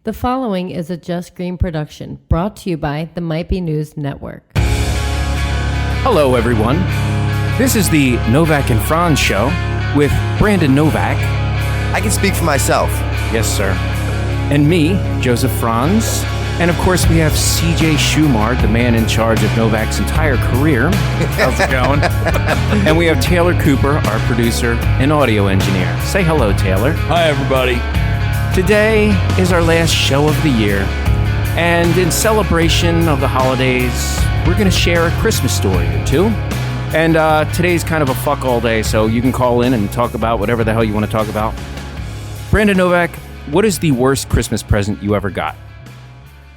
The following is a Just Green production brought to you by the Might Be News Network. Hello, everyone. This is the Novak and Frantz show with Brandon Novak. I can speak for myself. Yes, sir. And me, Joseph Franz. And of course, we have CJ Schumard, the man in charge of Novak's entire career. How's it going? And we have Taylor Cooper, our producer and audio engineer. Say hello, Taylor. Hi, everybody. Today is our last show of the year, and in celebration of the holidays, we're going to share a Christmas story or two. And today's kind of a fuck all day, so you can call in and talk about whatever the hell you want to talk about. Brandon Novak, what is the worst Christmas present you ever got?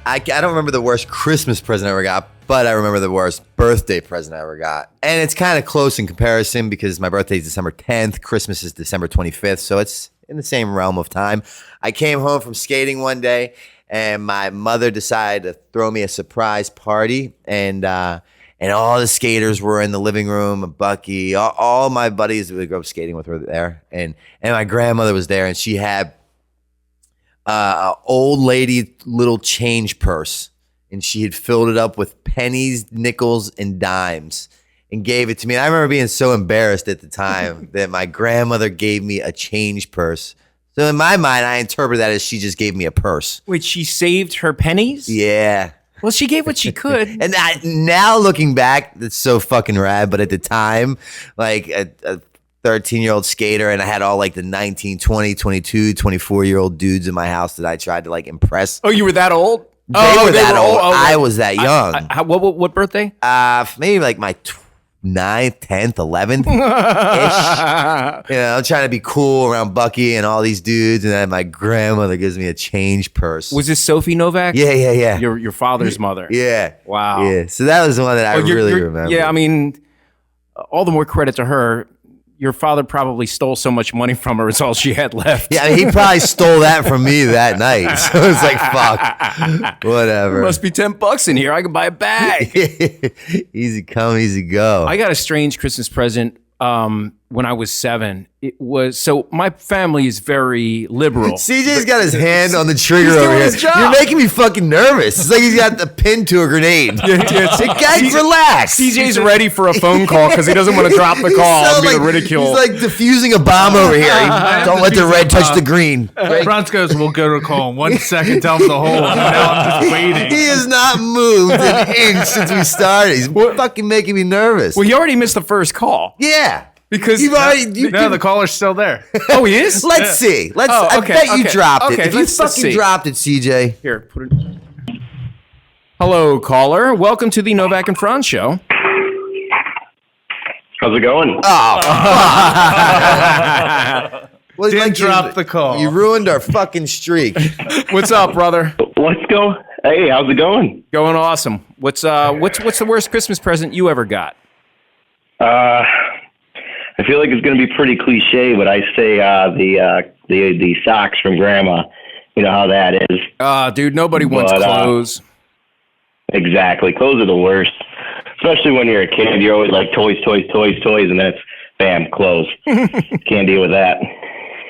I don't remember the worst Christmas present I ever got, but I remember the worst birthday present I ever got. And it's kind of close in comparison because my birthday is December 10th, Christmas is December 25th, so it's in the same realm of time. I came home from skating one day, and my mother decided to throw me a surprise party, and all the skaters were in the living room. Bucky, all my buddies that would go skating with were there, and my grandmother was there, and she had an old lady little change purse, and she had filled it up with pennies, nickels, and dimes, and gave it to me. And I remember being so embarrassed at the time that my grandmother gave me a change purse. So in my mind, I interpret that as she just gave me a purse. Wait, she saved her pennies? Yeah. Well, she gave what she could. And now looking back, that's so fucking rad. But at the time, like a 13-year-old skater, and I had all like the 19, 20, 22, 24-year-old dudes in my house that I tried to like impress. Oh, you were that old? They were that old. Okay. I was that young. What birthday? Maybe like my 9th, 10th, 11th ish. You know, I'm trying to be cool around Bucky and all these dudes, and then my grandmother gives me a change purse. Was this Sophie Novak? Yeah. Your father's mother. Yeah. Wow. Yeah. So that was the one that I really remember. Yeah, I mean, all the more credit to her. Your father probably stole so much money from her, it's all she had left. Yeah, I mean, he probably stole that from me that night. So it's like, fuck, whatever. There must be $10 in here. I could buy a bag. Easy come, easy go. I got a strange Christmas present when I was 7. It was, so my family is very liberal. CJ's got his hand on the trigger over here. You're making me fucking nervous. It's like he's got the pin to a grenade. Guys, relax. CJ's ready for a phone call because he doesn't want to drop the call and be ridiculed. He's like diffusing a bomb over here. Don't let the red touch the green. Frantz goes, we'll go to call in 1 second, tell him the whole. Now I'm just waiting. He has not moved an inch since we started. He's fucking making me nervous. Well, he already missed the first call. Yeah. Because the caller's still there. Oh, he is? Let's see. I bet you dropped it. If you fucking dropped it, CJ. Here, put it. Hello, caller. Welcome to the Novak and Frantz show. How's it going? Oh. Well, Didn't drop the call. You ruined our fucking streak. What's up, brother? Let's go. Hey, how's it going? Going awesome. What's the worst Christmas present you ever got? I feel like it's going to be pretty cliche, but I say the socks from Grandma. You know how that is. Dude, nobody wants clothes. Exactly. Clothes are the worst. Especially when you're a kid. You're always like toys, and then it's, bam, clothes. Can't deal with that.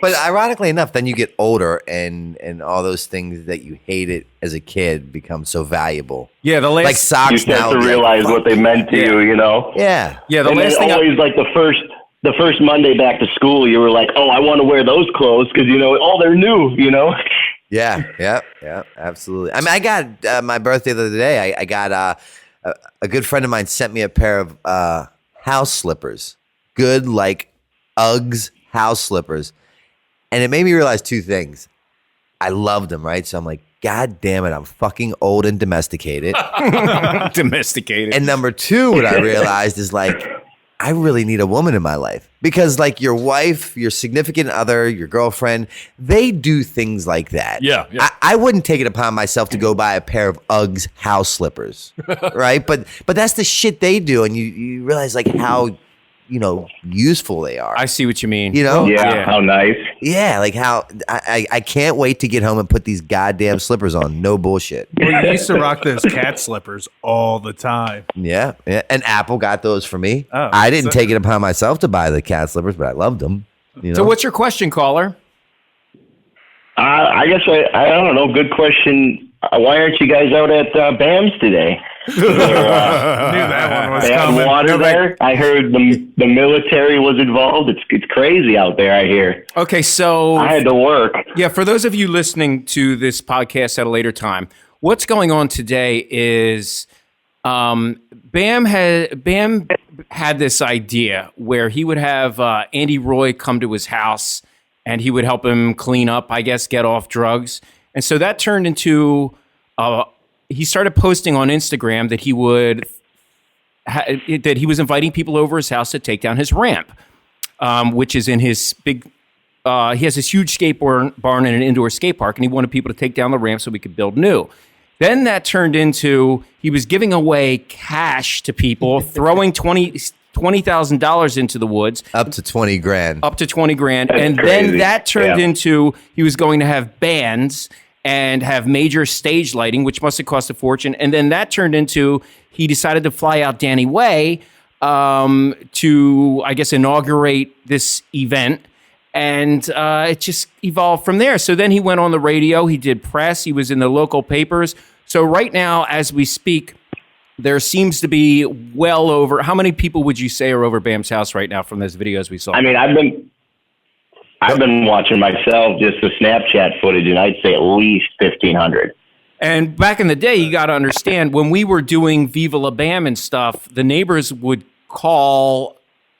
But ironically enough, then you get older and all those things that you hated as a kid become so valuable. Yeah, like socks. You start to realize what they meant to you, you know? Yeah. Yeah, the last thing always like the first Monday back to school, you were like, oh, I want to wear those clothes because, you know, they're new, you know? Yeah, absolutely. I mean, I got my birthday the other day. I got a good friend of mine sent me a pair of house slippers. Good, like Uggs house slippers. And it made me realize two things. I loved them, right? So I'm like, God damn it, I'm fucking old and domesticated. Domesticated. And number two, what I realized is like, I really need a woman in my life because like your wife, your significant other, your girlfriend, they do things like that. Yeah. I wouldn't take it upon myself to go buy a pair of Uggs house slippers, right? But that's the shit they do. And you realize like how, you know, useful they are. I see what you mean. You know? Yeah, how nice. Yeah, like how I can't wait to get home and put these goddamn slippers on. No bullshit. Well, you used to rock those cat slippers all the time. Yeah. And Apple got those for me. Oh, I didn't take it upon myself to buy the cat slippers, but I loved them. You know? So what's your question, caller? I guess I don't know. Good question. Why aren't you guys out at BAM's today? I knew that one was They have coming. water there. I heard the military was involved. It's crazy out there, I hear. Okay, so I had to work. yeah, for those of you listening to this podcast at a later time, what's going on today is Bam had this idea where he would have Andy Roy come to his house and he would help him clean up, I guess, get off drugs. And so that turned into he started posting on Instagram that he would that he was inviting people over his house to take down his ramp, which is in his big. He has this huge skateboard barn and an indoor skate park, and he wanted people to take down the ramp so we could build new. Then that turned into he was giving away cash to people, throwing $20,000 into the woods, Up to 20 grand. up to 20 grand, That's and crazy. then that turned Yeah. into he was going to have bands and have major stage lighting, which must have cost a fortune, and then that turned into he decided to fly out Danny Way to, I guess, inaugurate this event. And it just evolved from there. So then he went on the radio. He did press. He was in the local papers. So right now, as we speak, there seems to be well over. How many people would you say are over Bam's house right now from those videos we saw? I mean, I've been watching myself, just the Snapchat footage, and I'd say at least 1,500. And back in the day, you got to understand, when we were doing Viva La Bam and stuff, the neighbors would call.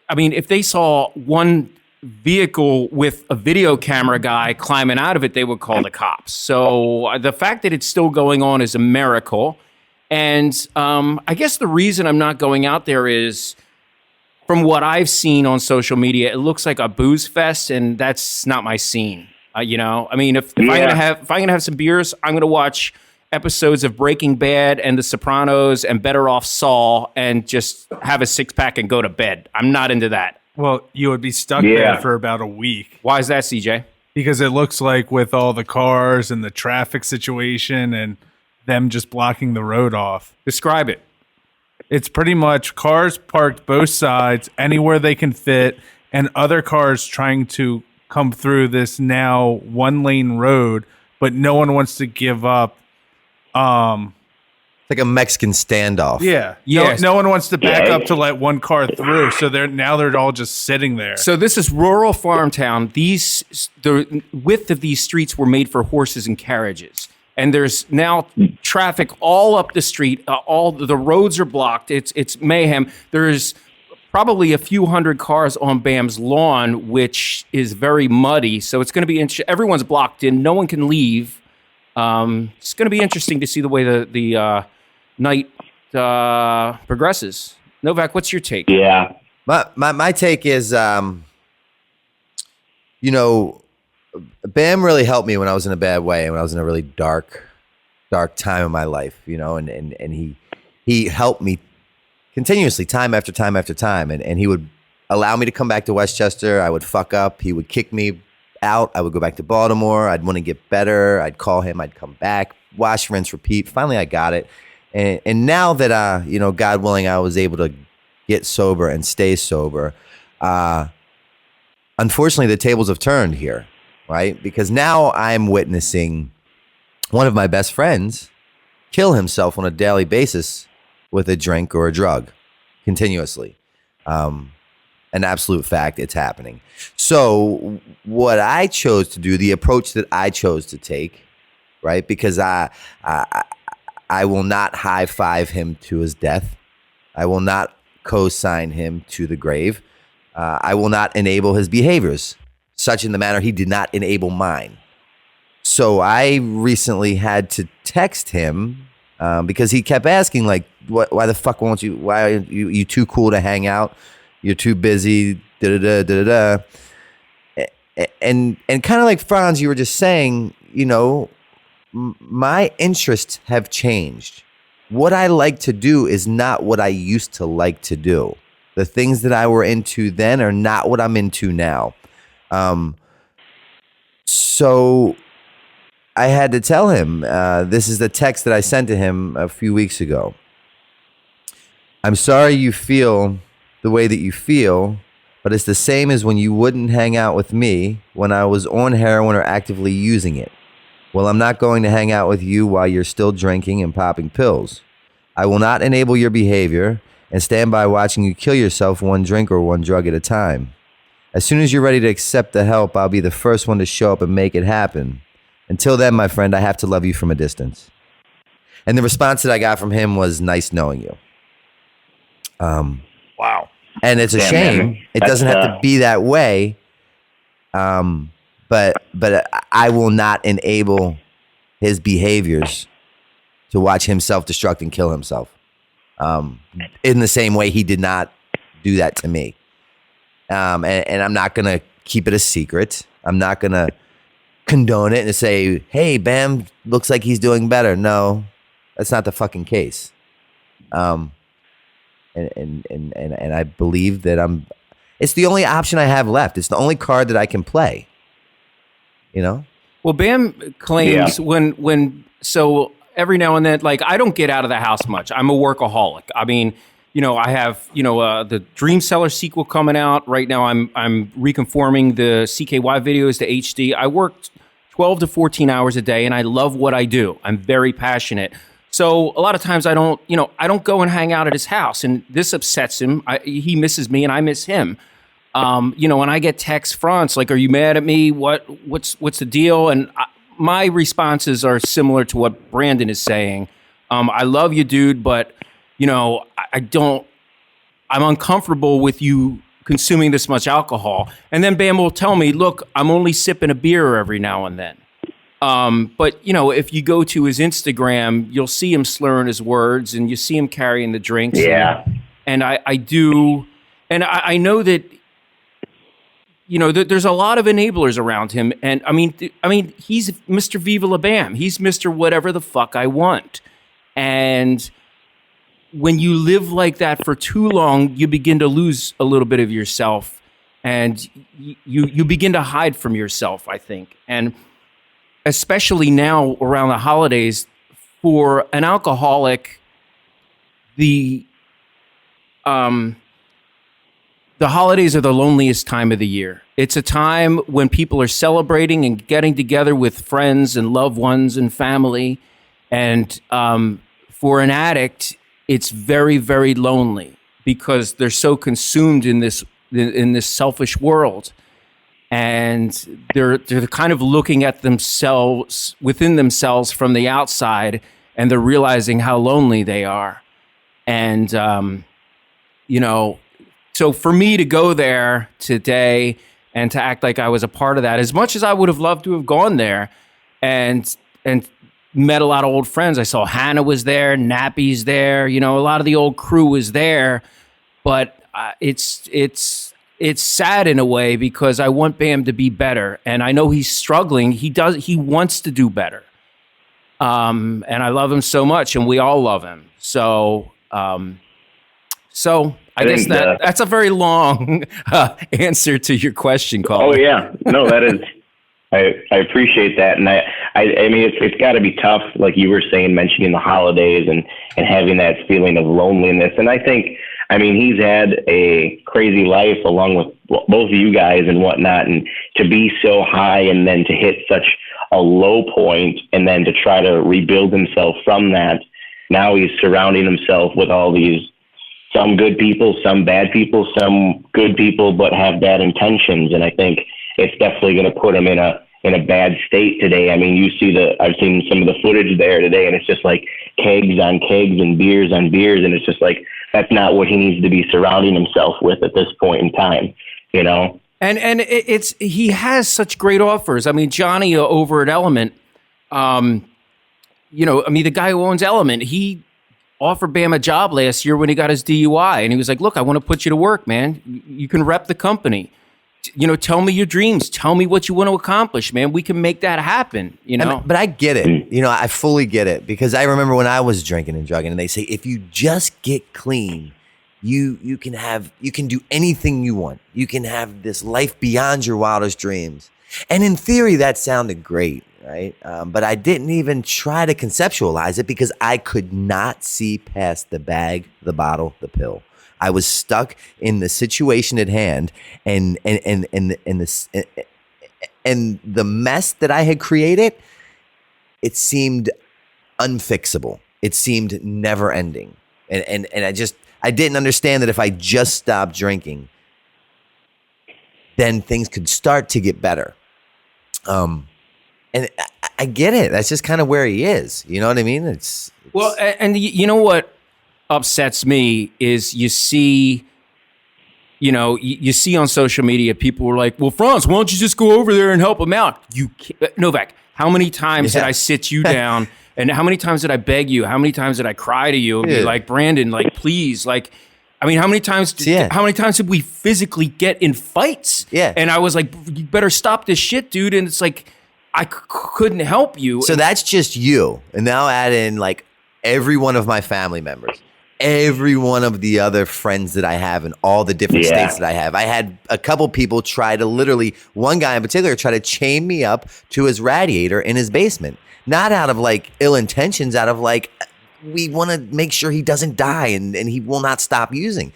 I mean, if they saw one vehicle with a video camera guy climbing out of it, they would call the cops. So the fact that it's still going on is a miracle. And I guess the reason I'm not going out there is, from what I've seen on social media, it looks like a booze fest, and that's not my scene. You know, I mean, if I'm gonna have some beers, I'm gonna watch episodes of Breaking Bad and The Sopranos and Better Off Saul and just have a 6-pack and go to bed. I'm not into that. Well, you would be stuck Yeah. there for about a week Why is that, CJ? because it looks like with all the cars and the traffic situation and them just blocking the road off. Describe it. It's pretty much cars parked both sides anywhere they can fit and other cars trying to come through this now 1-lane road, but no one wants to give up. It's like a Mexican standoff. Yeah. Yes. No one wants to back Yeah. up to let one car through. So they're all just sitting there. So this is rural farm town. The width of these streets were made for horses and carriages. And there's now traffic all up the street. All the roads are blocked. It's mayhem. There's probably a few hundred cars on Bam's lawn, which is very muddy. So it's going to be everyone's blocked in. No one can leave. It's going to be interesting to see the way the night progresses. Novak, what's your take? Yeah. My take is, Bam really helped me when I was in a bad way and when I was in a really dark time in my life, and he helped me continuously, time after time after time. And he would allow me to come back to Westchester. I would fuck up. He would kick me out. I would go back to Baltimore. I'd want to get better. I'd call him. I'd come back, wash, rinse, repeat. Finally, I got it. And now that, God willing, I was able to get sober and stay sober, unfortunately, the tables have turned here, right? Because now I'm witnessing one of my best friends kill himself on a daily basis with a drink or a drug continuously. An absolute fact, it's happening. So what I chose to do, the approach that I chose to take, right? Because I will not high five him to his death. I will not co-sign him to the grave. I will not enable his behaviors, such in the manner he did not enable mine. So I recently had to text him because he kept asking, like, why the fuck won't you? Why are you too cool to hang out? You're too busy. Da da da da da. And kind of like Franz, you were just saying, my interests have changed. What I like to do is not what I used to like to do. The things that I were into then are not what I'm into now. So I had to tell him, this is the text that I sent to him a few weeks ago. I'm sorry you feel the way that you feel, but it's the same as when you wouldn't hang out with me when I was on heroin or actively using it. Well, I'm not going to hang out with you while you're still drinking and popping pills. I will not enable your behavior and stand by watching you kill yourself one drink or one drug at a time. As soon as you're ready to accept the help, I'll be the first one to show up and make it happen. Until then, my friend, I have to love you from a distance. And the response that I got from him was, nice knowing you. Wow. And it's a shame. It doesn't have to be that way. But I will not enable his behaviors to watch him self-destruct and kill himself. In the same way he did not do that to me. And I'm not going to keep it a secret. I'm not going to condone it and say, hey, Bam, looks like he's doing better. No, that's not the fucking case. And I believe that it's the only option I have left. It's the only card that I can play. You know? Well, Bam claims so every now and then, like, I don't get out of the house much. I'm a workaholic. I mean, I have, the Dream Seller sequel coming out right now. I'm reconforming the CKY videos to HD. I work 12 to 14 hours a day, and I love what I do. I'm very passionate. So a lot of times I don't go and hang out at his house, and this upsets him. He misses me, and I miss him. When I get texts, Frantz, like, are you mad at me? What's the deal? And my responses are similar to what Brandon is saying. I love you, dude, but I'm uncomfortable with you consuming this much alcohol. And then Bam will tell me, look, I'm only sipping a beer every now and then. But if you go to his Instagram, you'll see him slurring his words and you see him carrying the drinks. Yeah. And I do. And I know that, there's a lot of enablers around him. And I mean, he's Mr. Viva La Bam. He's Mr. Whatever the fuck I want. And when you live like that for too long, you begin to lose a little bit of yourself, and you begin to hide from yourself, I think. And especially now around the holidays, for an alcoholic, the holidays are the loneliest time of the year. It's a time when people are celebrating and getting together with friends and loved ones and family. And for an addict, it's very, very lonely because they're so consumed in this selfish world, and they're kind of looking at themselves within themselves from the outside, and they're realizing how lonely they are. And so for me to go there today and to act like I was a part of that, as much as I would have loved to have gone there and met a lot of old friends. I saw Hannah was there, Nappy's there, a lot of the old crew was there, but it's sad in a way because I want Bam to be better, and I know he's struggling. He wants to do better, and I love him so much, and we all love him. So I guess that's a very long answer to your question, Colin. Oh yeah, no, that is. I appreciate that, and I mean it's got to be tough, like you were saying, mentioning the holidays and having that feeling of loneliness. And I think, he's had a crazy life along with both of you guys and whatnot, and to be so high and then to hit such a low point and then to try to rebuild himself from that. Now he's surrounding himself with all these, some good people, some bad people, some good people but have bad intentions, and I think it's definitely going to put him in a bad state today. I've seen some of the footage there today, and it's just like kegs on kegs and beers on beers, and it's just like that's not what he needs to be surrounding himself with at this point in time, And he has such great offers. Johnny over at Element, the guy who owns Element, he offered Bam a job last year when he got his DUI, and he was like, "Look, I want to put you to work, man. You can rep the company. Tell me your dreams. Tell me what you want to accomplish, man. We can make that happen, But I get it. I fully get it, because I remember when I was drinking and drugging, and they say, if you just get clean, you can do anything you want. You can have this life beyond your wildest dreams. And in theory, that sounded great, right? But I didn't even try to conceptualize it because I could not see past the bag, the bottle, the pill. I was stuck in the situation at hand, and the mess that I had created, it seemed unfixable. It seemed never ending. And I didn't understand that if I just stopped drinking, then things could start to get better. And I get it. That's just kind of where he is. You know what I mean? It's well, and you know what upsets me is you see on social media, people were like, well, Frantz, why don't you just go over there and help him out? You can't. Novak, how many times did I sit you down? And how many times did I beg you? How many times did I cry to you and be like, Brandon, like, please, like, I mean, how many times did we physically get in fights? Yeah. And I was like, you better stop this shit, dude. And it's like, I couldn't help you. So that's just you. And now add in like every one of my family members, every one of the other friends that I have in all the different states that I have. I had a couple people try to literally, one guy in particular, try to chain me up to his radiator in his basement. Not out of like ill intentions, out of like, we want to make sure he doesn't die and he will not stop using.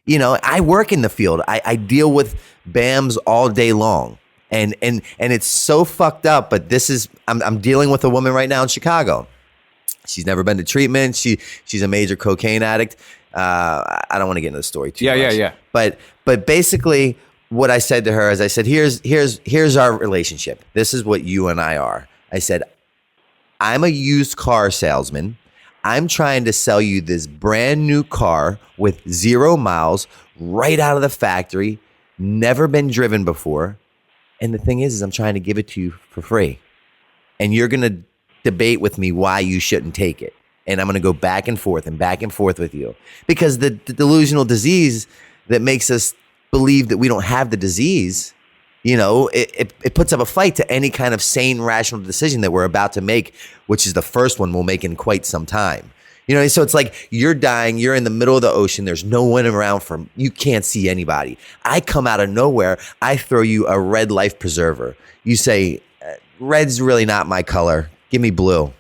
You know, I work in the field. I deal with BAMs all day long. And it's so fucked up, but I'm dealing with a woman right now in Chicago. She's never been to treatment. She's a major cocaine addict. I don't want to get into the story too much. Yeah. But basically what I said to her is I said, here's our relationship. This is what you and I are. I said, I'm a used car salesman. I'm trying to sell you this brand new car with 0 miles right out of the factory, never been driven before. And the thing is I'm trying to give it to you for free. And you're going to debate with me why you shouldn't take it. And I'm going to go back and forth with you. Because the delusional disease that makes us believe that we don't have the disease, you know, it puts up a fight to any kind of sane, rational decision that we're about to make, which is the first one we'll make in quite some time. You know, so it's like you're dying, you're in the middle of the ocean, there's no one around you can't see anybody. I come out of nowhere, I throw you a red life preserver. You say, red's really not my color, give me blue.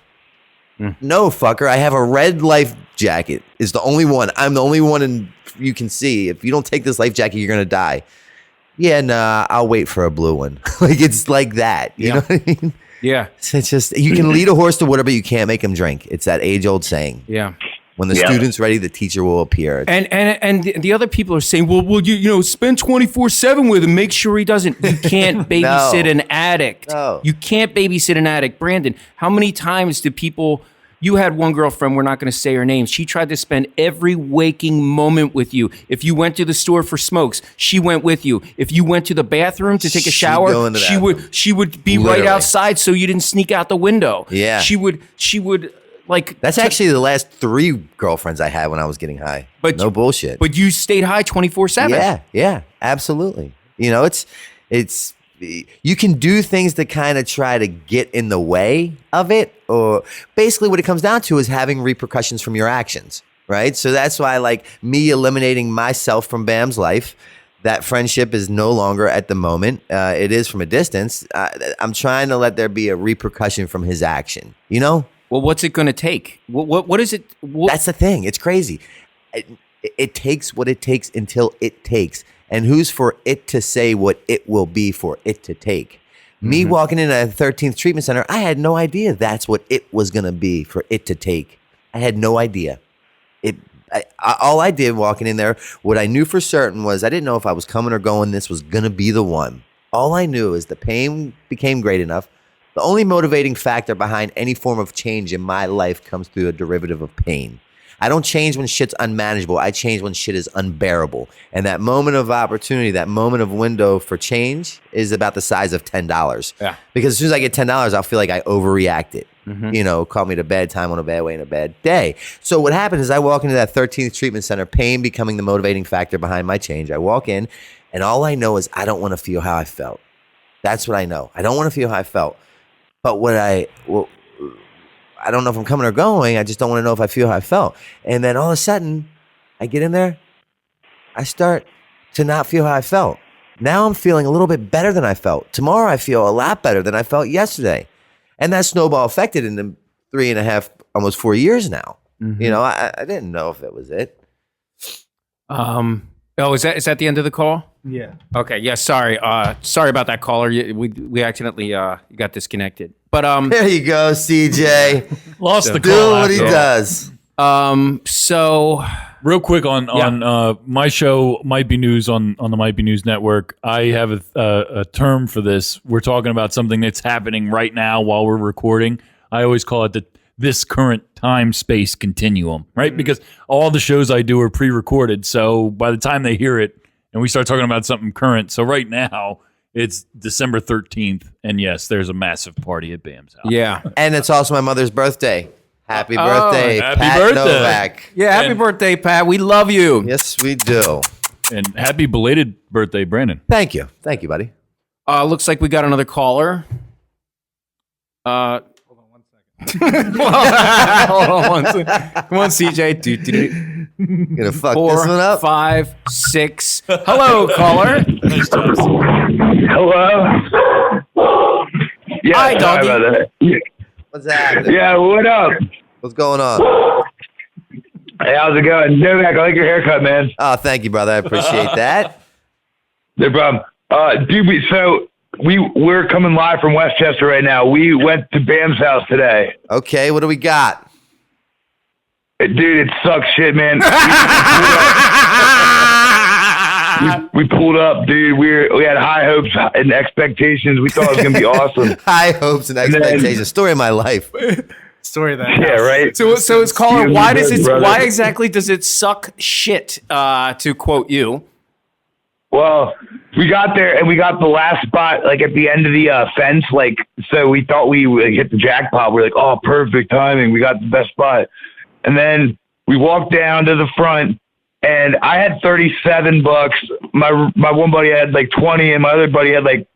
No, fucker, I have a red life jacket. It's the only one. I'm the only one you can see. If you don't take this life jacket, you're going to die. Yeah, nah, I'll wait for a blue one. Like, it's like that. You know what I mean? Yeah. It's just, you can lead a horse to water, but you can't make him drink. It's that age-old saying. Yeah. When the student's ready, the teacher will appear. And the other people are saying, well, you know, spend 24/7 with him. Make sure he doesn't. You can't babysit an addict. No. You can't babysit an addict. Brandon, how many times did people... You had one girlfriend, we're not going to say her name. She tried to spend every waking moment with you. If you went to the store for smokes, she went with you. If you went to the bathroom to take a shower, she would be right outside so you didn't sneak out the window. Yeah. She would like... That's actually the last 3 girlfriends I had when I was getting high. But no bullshit. But you stayed high 24/7. Yeah, absolutely. You know, it's you can do things to kind of try to get in the way of it, or basically what it comes down to is having repercussions from your actions, right? So that's why, like, me eliminating myself from Bam's life, that friendship is no longer at the moment. It is from a distance. I'm trying to let there be a repercussion from his action, you know? Well, what's it going to take? What is it? That's the thing. It's crazy. It takes what it takes until it takes. And who's for it to say what it will be for it to take? Me walking in a 13th treatment center, I had no idea that's what it was going to be for it to take. I had no idea. All I did walking in there, what I knew for certain was I didn't know if I was coming or going. This was going to be the one. All I knew is the pain became great enough. The only motivating factor behind any form of change in my life comes through a derivative of pain. I don't change when shit's unmanageable. I change when shit is unbearable. And that moment of opportunity, that moment of window for change is about the size of $10. Yeah. Because as soon as I get $10, I'll feel like I overreacted. You know, caught me at a bad time on a bad way in a bad day. So what happened is I walk into that 13th treatment center, pain becoming the motivating factor behind my change. I walk in, and all I know is I don't want to feel how I felt. That's what I know. I don't want to feel how I felt. But I don't know if I'm coming or going. I just don't want to know if I feel how I felt. And then all of a sudden, I get in there. I start to not feel how I felt. Now I'm feeling a little bit better than I felt. Tomorrow I feel a lot better than I felt yesterday. And that snowball affected in the 3.5, almost 4 years now. You know, I didn't know if it was it. Oh, is that the end of the call? Yeah. Okay. Yeah. Sorry. Sorry about that, caller. We accidentally got disconnected. But There you go, CJ. Lost the Do call. what he after all. does. so Real quick on my show, Might Be News on the Might Be News Network. I have a term for this. We're talking about something that's happening right now while we're recording. I always call it this current time space continuum, right? Because all the shows I do are pre-recorded, so by the time they hear it, and we start talking about something current. So right now it's December 13th, and yes, there's a massive party at Bam's house. yeah. And it's also my mother's birthday. Happy birthday, happy Pat birthday. Novak. Yeah. Happy And- birthday, Pat. We love you. Yes, we do. And happy belated birthday, Brandon. Thank you. Thank you, buddy. Looks like we got another caller. Hold on one second. Hold on one second. Come on, CJ. Gonna fuck Four, this one up. 5, 6. Hello, caller. Hello. Yeah, Hi, sorry doggy. about that. What's happening? Yeah, what up? What's going on? Hey, how's it going? Novak, I like your haircut, man. Oh, thank you, brother. I appreciate that. No problem. Dude, we're coming live from Westchester right now. We went to Bam's house today. Okay, what do we got? Dude, it sucks shit, man. We pulled up, dude. We had high hopes and expectations. We thought it was gonna be awesome. High hopes and expectations. Story of my life. Story of that. Yeah, right. So it's caller. You Why and does your it? brother. Why exactly does it suck shit? To quote you. Well, we got there and we got the last spot, like at the end of the fence. Like, so we thought we hit the jackpot. We're like, oh, perfect timing. We got the best spot. And then we walked down to the front, and I had $37. My one buddy had like 20, and my other buddy had like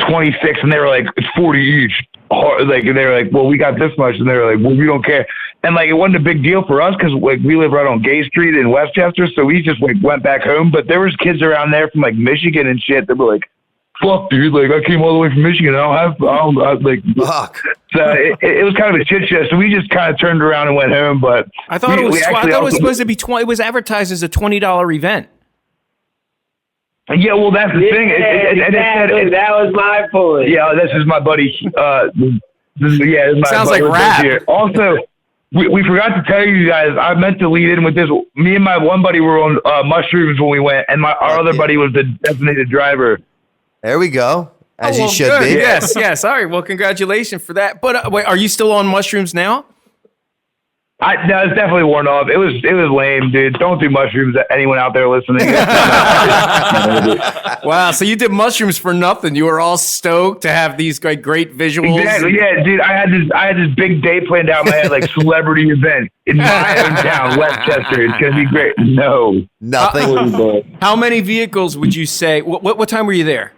26, and they were like, it's 40 each. Like, and they were like, well, we got this much, and they were like, well, we don't care. And like, it wasn't a big deal for us because like we live right on Gay Street in Westchester, so we just like went back home. But there was kids around there from like Michigan and shit that were like, fuck, dude, like I came all the way from Michigan. I don't like. Fuck. So it was kind of a shit show. So we just kind of turned around and went home. But I thought it was. I actually thought it was also- supposed to be 20. It was advertised as a $20 event. Yeah, well, that's the thing. That was my point. Yeah, this is my buddy. This is my Sounds buddy like right rap. here. Also, we forgot to tell you guys. I meant to lead in with this. Me and my one buddy were on mushrooms when we went, and our other buddy was the designated driver. There we go. As you well, should good. be. Yes, yes. All right. Well, congratulations for that. But wait, are you still on mushrooms now? No, it's definitely worn off. It was lame, dude. Don't do mushrooms. Anyone out there listening? Wow. So you did mushrooms for nothing. You were all stoked to have these great visuals. Exactly. Yeah, dude. I had this big day planned out in my head, like celebrity event in my hometown, Westchester. It's gonna be great. No, Nothing. How many vehicles would you say? What time were you there?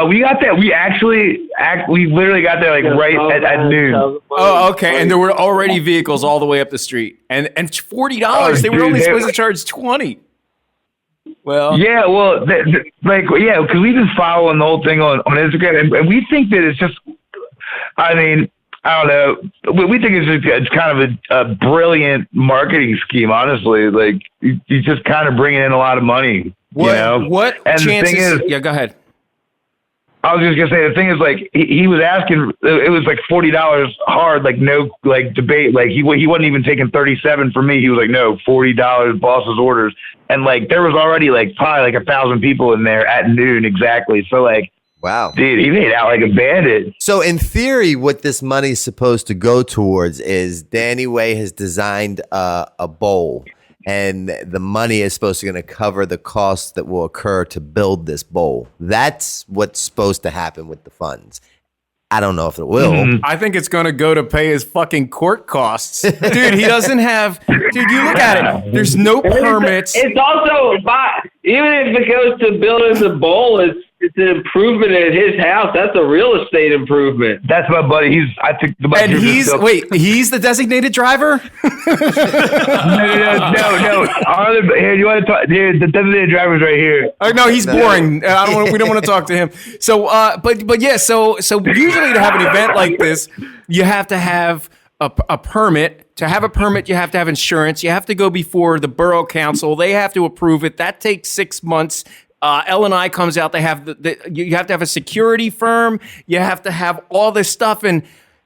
we got there. We literally got there like right at noon. Oh, okay. And there were already vehicles all the way up the street, and $40. Oh, they were dude, only they- supposed to charge 20. Well, Yeah, well, because we've been following the whole thing on Instagram, and we think that it's just, I mean, I don't know. We think it's kind of a brilliant marketing scheme, honestly. Like, you just kind of bringing in a lot of money, what you know? what And the chances? thing is, Yeah, go ahead. I was just gonna say, the thing is, like, he was asking, it was like $40 hard, like no like debate, like he wasn't even taking 37 from me. He was like, no, $40, boss's orders, and like there was already like probably like 1,000 people in there at noon exactly. So like, Wow. dude, he made out like a bandit. So in theory, what this money is supposed to go towards is Danny Way has designed a bowl, and the money is supposed to cover the costs that will occur to build this bowl. That's what's supposed to happen with the funds. I don't know if it will. I think it's going to go to pay his fucking court costs. Dude, he doesn't have... Dude, you look at it. There's no permits. It's also, even if it goes to building the bowl, it's an improvement at his house. That's a real estate improvement. That's my buddy. I think the And he's the designated driver? no. Here, you want to talk? Here, the designated driver's right here. Oh, no, he's boring. We don't want to talk to him. So, but yeah. So usually to have an event like this, you have to have a permit to have a permit, you have to have insurance. You have to go before the borough council. They have to approve it. That takes 6 months. L&I comes out. They have you have to have a security firm. You have to have all this stuff. And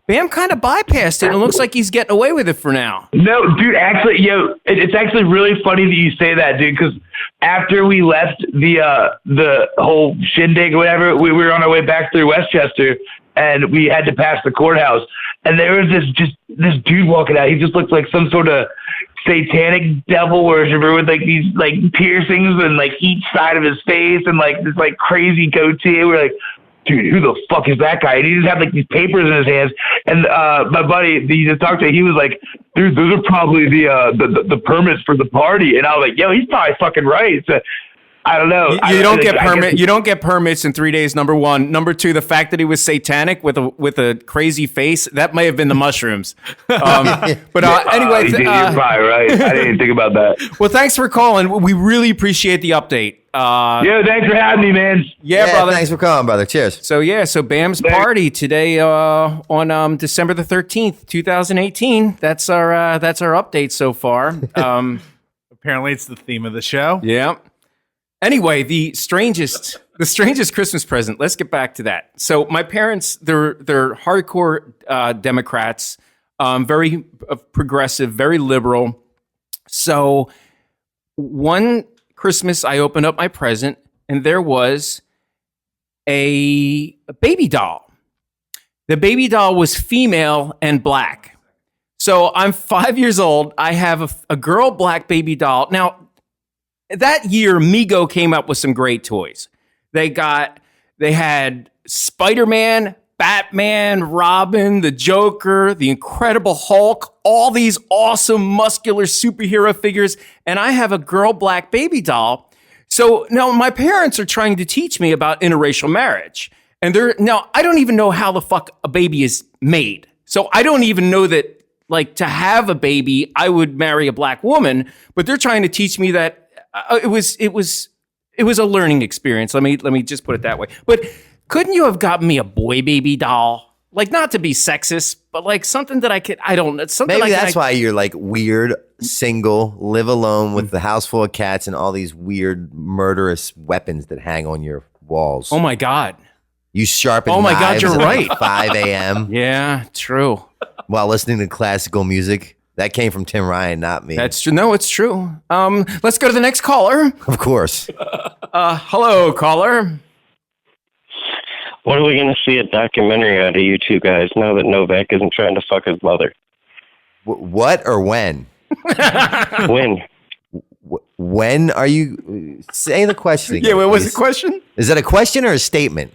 Bam kind of bypassed it. And it looks like he's getting away with it for now. No, dude, actually, it's actually really funny that you say that, dude, because after we left the whole shindig or whatever, we were on our way back through Westchester, and we had to pass the courthouse. And there was this dude walking out. He just looked like some sort of satanic devil worshiper with like these like piercings and like each side of his face and like this like crazy goatee. We're like, dude, who the fuck is that guy? And he just had like these papers in his hands. And my buddy that you just talked to, he was like, dude, those are probably the permits for the party. And I was like, yo, he's probably fucking right. So, I don't know. You don't get permit. You don't get permits in 3 days. Number one. Number two, the fact that he was satanic with a crazy face, that may have been the mushrooms. But anyway, you're probably right. I didn't even think about that. Well, thanks for calling. We really appreciate the update. Thanks for having me, man. Yeah, brother. Thanks for calling, brother. Cheers. So Bam's party today on December the 13th, 2018. That's our update so far. Apparently, it's the theme of the show. Yeah. Anyway, the strangest Christmas present. Let's get back to that. So my parents, they're hardcore Democrats, very progressive, very liberal. So one Christmas, I opened up my present, and there was a baby doll. The baby doll was female and black. So I'm 5 years old. I have a girl black baby doll. Now, that year, Mego came up with some great toys. They had Spider-Man, Batman, Robin, the Joker, the Incredible Hulk, all these awesome muscular superhero figures, and I have a girl black baby doll. So now my parents are trying to teach me about interracial marriage. And I don't even know how the fuck a baby is made. So I don't even know that, like, to have a baby, I would marry a black woman, but they're trying to teach me that it was a learning experience. Let me just put it that way. But couldn't you have gotten me a boy baby doll? Like, not to be sexist, but like something that Maybe that's why you're like weird, single, live alone with the house full of cats and all these weird murderous weapons that hang on your walls. Oh my God. You sharpen Oh my God, knives you're at right. like 5 a.m. Yeah, true. while listening to classical music. That came from Tim Ryan, not me. That's true. No, it's true. Let's go to the next caller. Of course. Hello, caller. When are we going to see a documentary out of you two guys now that Novak isn't trying to fuck his mother? What or when? When? When are you... Say the question again. Yeah, what was please. the question? Is that a question or a statement?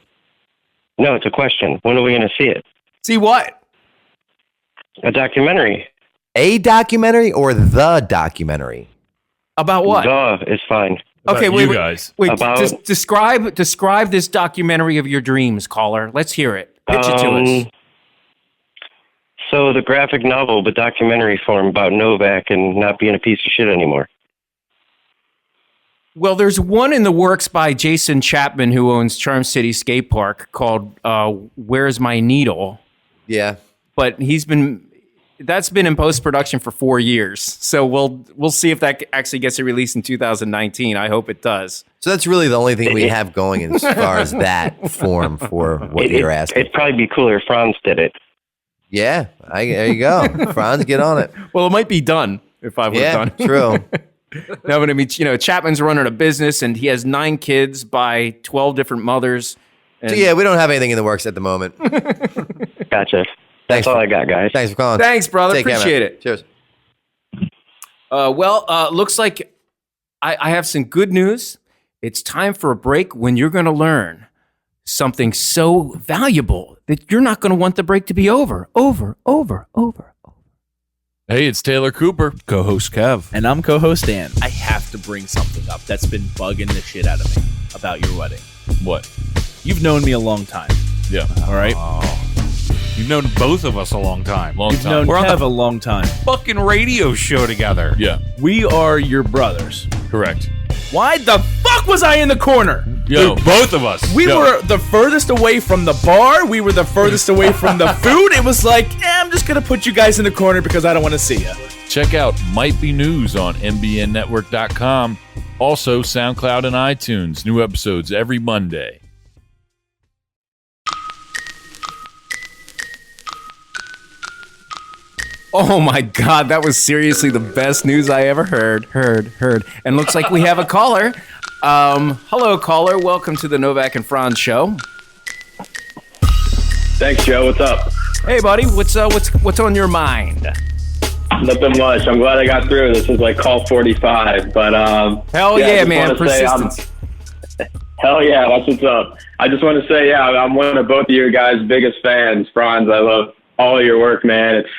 No, it's a question. When are we going to see it? See what? A documentary. A documentary or the documentary? About what? The is fine. Okay, wait, guys. Wait, About- describe this documentary of your dreams, caller. Let's hear it. Pitch it to us. So the graphic novel, but documentary form about Novak and not being a piece of shit anymore. Well, there's one in the works by Jason Chapman, who owns Charm City Skate Park, called "Where's My Needle?" Yeah. But that's been in post-production for 4 years. So we'll see if that actually gets released in 2019. I hope it does. So that's really the only thing we have going as far as that form for what you're asking. It'd probably be cooler if Frantz did it. Yeah, there you go. Franz, get on it. Well, it might be done if I would have done it. True. No, but I mean, Chapman's running a business and he has 9 kids by 12 different mothers. So yeah, we don't have anything in the works at the moment. Gotcha. That's all I got, guys. Thanks for calling. Thanks, brother. Take care, Appreciate man. it. Cheers. Looks like I have some good news. It's time for a break when you're going to learn something so valuable that you're not going to want the break to be over. Hey, it's Taylor Cooper, co-host Kev. And I'm co-host Dan. I have to bring something up that's been bugging the shit out of me about your wedding. What? You've known me a long time. Yeah. All right? You've known both of us a long time. You've known We're on Kev the a long time. fucking radio show together. Yeah. We are your brothers. Correct. Why the fuck fuck was I in the corner? Yo, Both of us. We were the furthest away from the bar. We were the furthest away from the food. It was like, I'm just going to put you guys in the corner because I don't want to see you. check out Might Be News on mbnnetwork.com. Also, SoundCloud and iTunes. New episodes every Monday. Oh my God, that was seriously the best news I ever heard. And looks like we have a caller. Hello, caller. Welcome to the Novak and Frantz show. Thanks, Joe. What's up? Hey, buddy. What's on your mind? Nothing much. I'm glad I got through. This is like call 45, but hell yeah, man. Persistence. Hell yeah, that's what's up. I just want to say, yeah, I'm one of both of your guys' biggest fans, Franz. I love all of your work, man. It's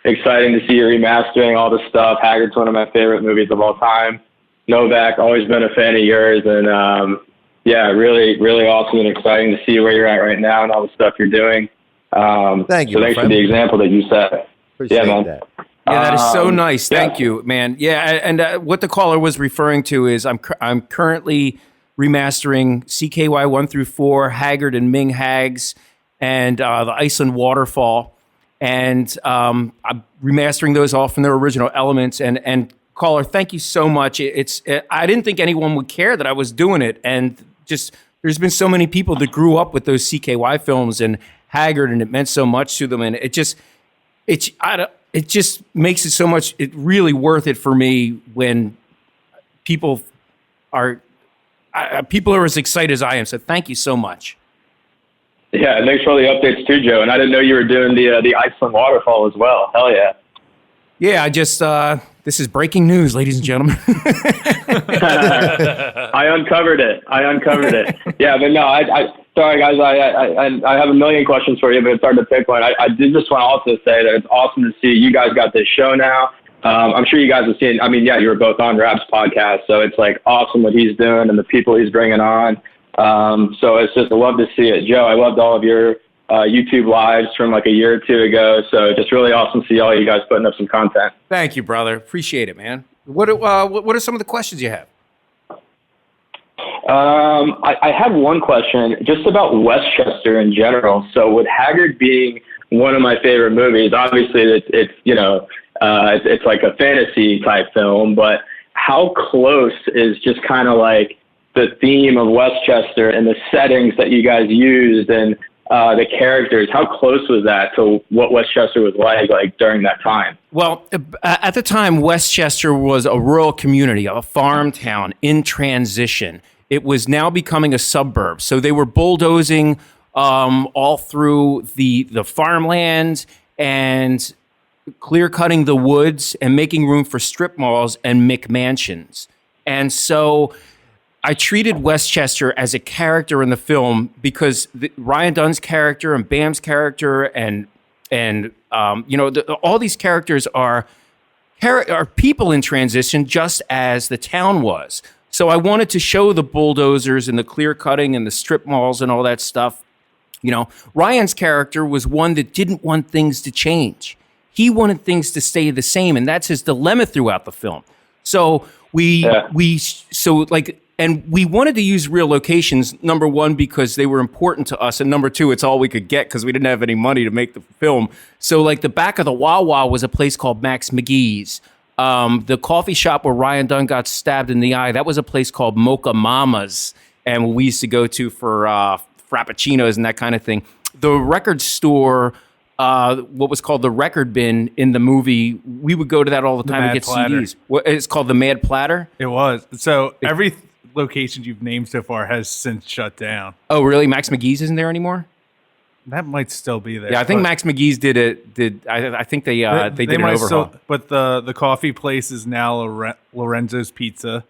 exciting to see you remastering all this stuff. Haggard's one of my favorite movies of all time. Novak, always been a fan of yours, and yeah, really, really awesome and exciting to see where you're at right now and all the stuff you're doing. Thank you. So thanks for the example that you set. Appreciate man. that. Yeah, that is so nice. Thank you, man. Yeah, and what the caller was referring to is I'm currently remastering CKY 1 through 4, Haggard and Ming Hags, and the Iceland Waterfall, and I'm remastering those all from their original elements. And caller, thank you so much. I didn't think anyone would care that I was doing it, and just there's been so many people that grew up with those CKY films and Haggard, and it meant so much to them, and it just makes it so much, really worth it for me when people are as excited as I am. So thank you so much. Yeah, and thanks for all the updates too, Joe. And I didn't know you were doing the Iceland Waterfall as well. Hell yeah. Yeah, I just this is breaking news, ladies and gentlemen. I uncovered it. Yeah, but no, I sorry guys, I have a million questions for you, but it's hard to pick one. I did just want to also say that it's awesome to see you guys got this show now. I'm sure you guys have seen. I mean, yeah, you were both on Rap's podcast, so it's like awesome what he's doing and the people he's bringing on. So it's just I love to see it, Joe. I loved all of your YouTube lives from like a year or two ago. So just really awesome to see all you guys putting up some content. Thank you, brother. Appreciate it, man. What are some of the questions you have? I have one question just about Westchester in general. So with Haggard being one of my favorite movies, obviously it's it's like a fantasy type film, but how close is just kind of like the theme of Westchester and the settings that you guys used and the characters, how close was that to what Westchester was like during that time? Well, at the time, Westchester was a rural community, a farm town in transition. It was now becoming a suburb. So they were bulldozing all through the farmland and clear-cutting the woods and making room for strip malls and McMansions. And so I treated Westchester as a character in the film because Ryan Dunn's character and Bam's character and all these characters are people in transition, just as the town was. So I wanted to show the bulldozers and the clear cutting and the strip malls and all that stuff. You know, Ryan's character was one that didn't want things to change. He wanted things to stay the same, and that's his dilemma throughout the film. So we wanted to use real locations, number one, because they were important to us, and number two, it's all we could get because we didn't have any money to make the film. So like the back of the Wawa was a place called Max McGee's. The coffee shop where Ryan Dunn got stabbed in the eye, that was a place called Mocha Mama's, and we used to go to for frappuccinos and that kind of thing. The record store, what was called the record bin in the movie, we would go to that all the time to get CDs. It's called the Mad Platter? It was. So every location you've named so far has since shut down. Oh, really? Max McGee's isn't there anymore? That might still be there. Yeah, I think Max McGee's I think they did an overhaul. But the coffee place is now Lorenzo's Pizza.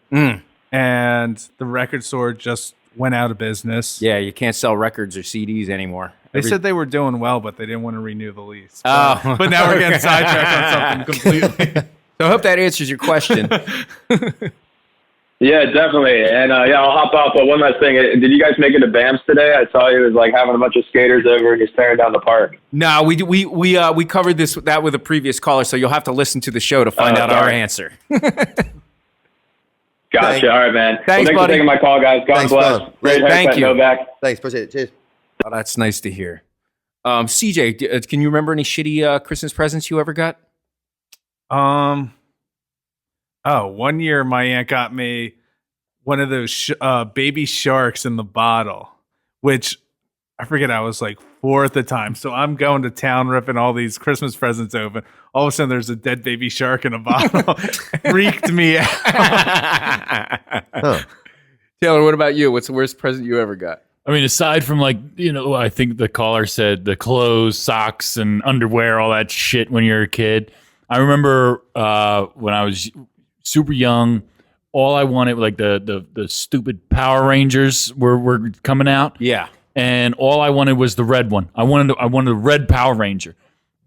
And the record store just went out of business. Yeah, you can't sell records or CDs anymore. They said they were doing well, but they didn't want to renew the lease. But now we're getting sidetracked on something completely. So I hope that answers your question. Yeah, definitely. And I'll hop off. But one last thing, did you guys make it to BAMS today? I saw you was like having a bunch of skaters over and you're staring down the park. No, we covered that with a previous caller, so you'll have to listen to the show to find out our answer. Gotcha. All right, man. Thanks, thanks buddy. for taking my call, guys. God Thanks, bless. Phil. Great Thank haircut, you. Novak. Thanks. Appreciate it. Cheers. Oh, that's nice to hear. CJ, can you remember any shitty Christmas presents you ever got? Oh, one year my aunt got me one of those baby sharks in the bottle, which I forget, I was like 4 at the time. So I'm going to town ripping all these Christmas presents open. All of a sudden there's a dead baby shark in a bottle. Freaked me out. Huh. Taylor, what about you? What's the worst present you ever got? I mean, aside from I think the caller said the clothes, socks, and underwear, all that shit when you're a kid. I remember when I was super young, all I wanted, like the stupid Power Rangers were coming out. Yeah. And all I wanted was the red one. I wanted the red Power Ranger.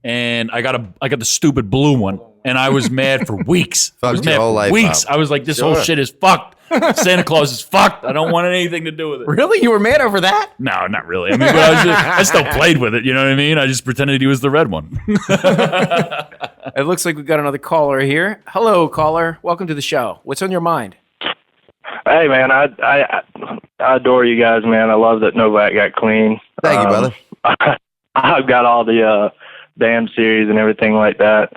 And I got the stupid blue one. And I was mad for weeks. I was Fucked your mad whole for life weeks. up. I was like, this whole shit is fucked. Santa Claus is fucked. I don't want anything to do with it. Really? You were mad over that? No, not really. I mean, but I still played with it. You know what I mean? I just pretended he was the red one. It looks like we've got another caller here. Hello, caller. Welcome to the show. What's on your mind? Hey, man, I adore you guys, man. I love that Novak got clean. Thank you, brother. I've got all the Damn series and everything like that,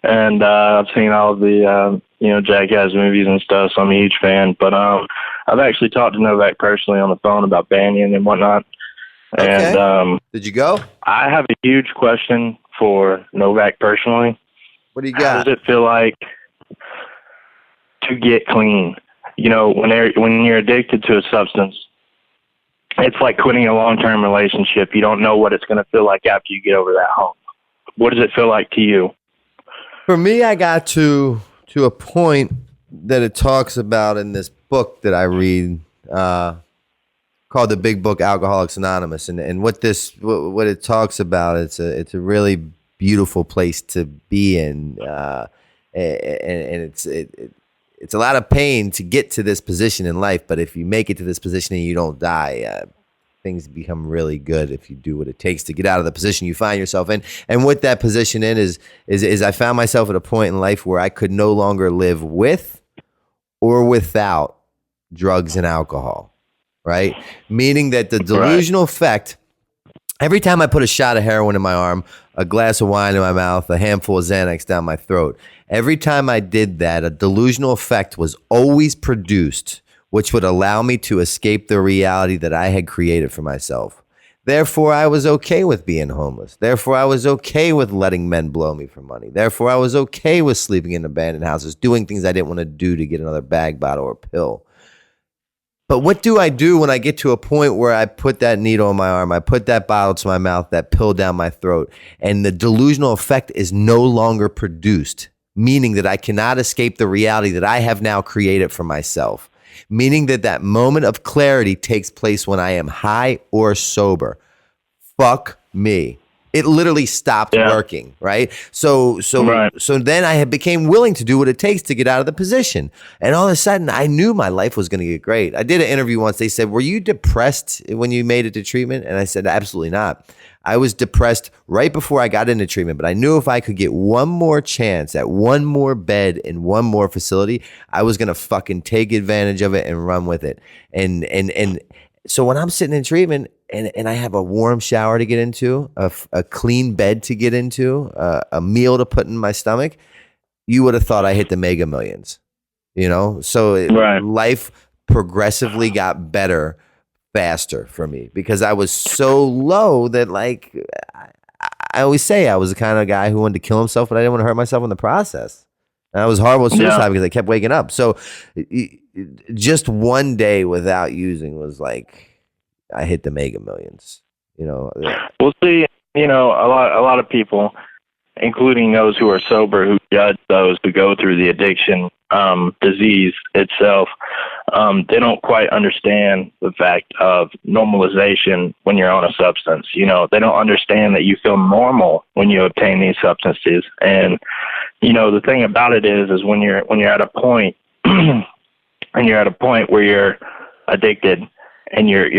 and I've seen all of the Jackass movies and stuff, so I'm a huge fan. But I've actually talked to Novak personally on the phone about banning and whatnot. Okay. And Did you go? I have a huge question for Novak personally. What do you How got? does it feel like to get clean? You know, when you're addicted to a substance, it's like quitting a long-term relationship. You don't know what it's going to feel like after you get over that hump. What does it feel like to you? For me, I got to a point that it talks about in this book that I read called The Big Book, Alcoholics Anonymous. And what it talks about, it's a really beautiful place to be in. And it's a lot of pain to get to this position in life, but if you make it to this position and you don't die, things become really good if you do what it takes to get out of the position you find yourself in. And what that position in is I found myself at a point in life where I could no longer live with or without drugs and alcohol, right? Meaning that the delusional effect, every time I put a shot of heroin in my arm, a glass of wine in my mouth, a handful of Xanax down my throat, every time I did that, a delusional effect was always produced, which would allow me to escape the reality that I had created for myself. Therefore, I was okay with being homeless. Therefore, I was okay with letting men blow me for money. Therefore, I was okay with sleeping in abandoned houses, doing things I didn't want to do to get another bag, bottle, or pill. But what do I do when I get to a point where I put that needle in my arm, I put that bottle to my mouth, that pill down my throat, and the delusional effect is no longer produced, meaning that I cannot escape the reality that I have now created for myself? Meaning that moment of clarity takes place when I am high or sober. Fuck me. It literally stopped working, right? So then I became willing to do what it takes to get out of the position. And all of a sudden, I knew my life was going to get great. I did an interview once. They said, were you depressed when you made it to treatment? And I said, absolutely not. I was depressed right before I got into treatment, but I knew if I could get one more chance at one more bed in one more facility, I was going to fucking take advantage of it and run with it. And so when I'm sitting in treatment and I have a warm shower to get into, a clean bed to get into, a meal to put in my stomach, you would have thought I hit the Mega Millions, So life progressively got better faster for me because I was so low that, like, I always say I was the kind of guy who wanted to kill himself, but I didn't want to hurt myself in the process. And I was horrible at suicide because I kept waking up. So just one day without using was like I hit the Mega Millions. Well, see, a lot of people, including those who are sober, who judge those who go through the addiction disease itself, they don't quite understand the fact of normalization when you're on a substance. They don't understand that you feel normal when you obtain these substances. And, the thing about it is when you're at a point and you're at a point where you're addicted and you're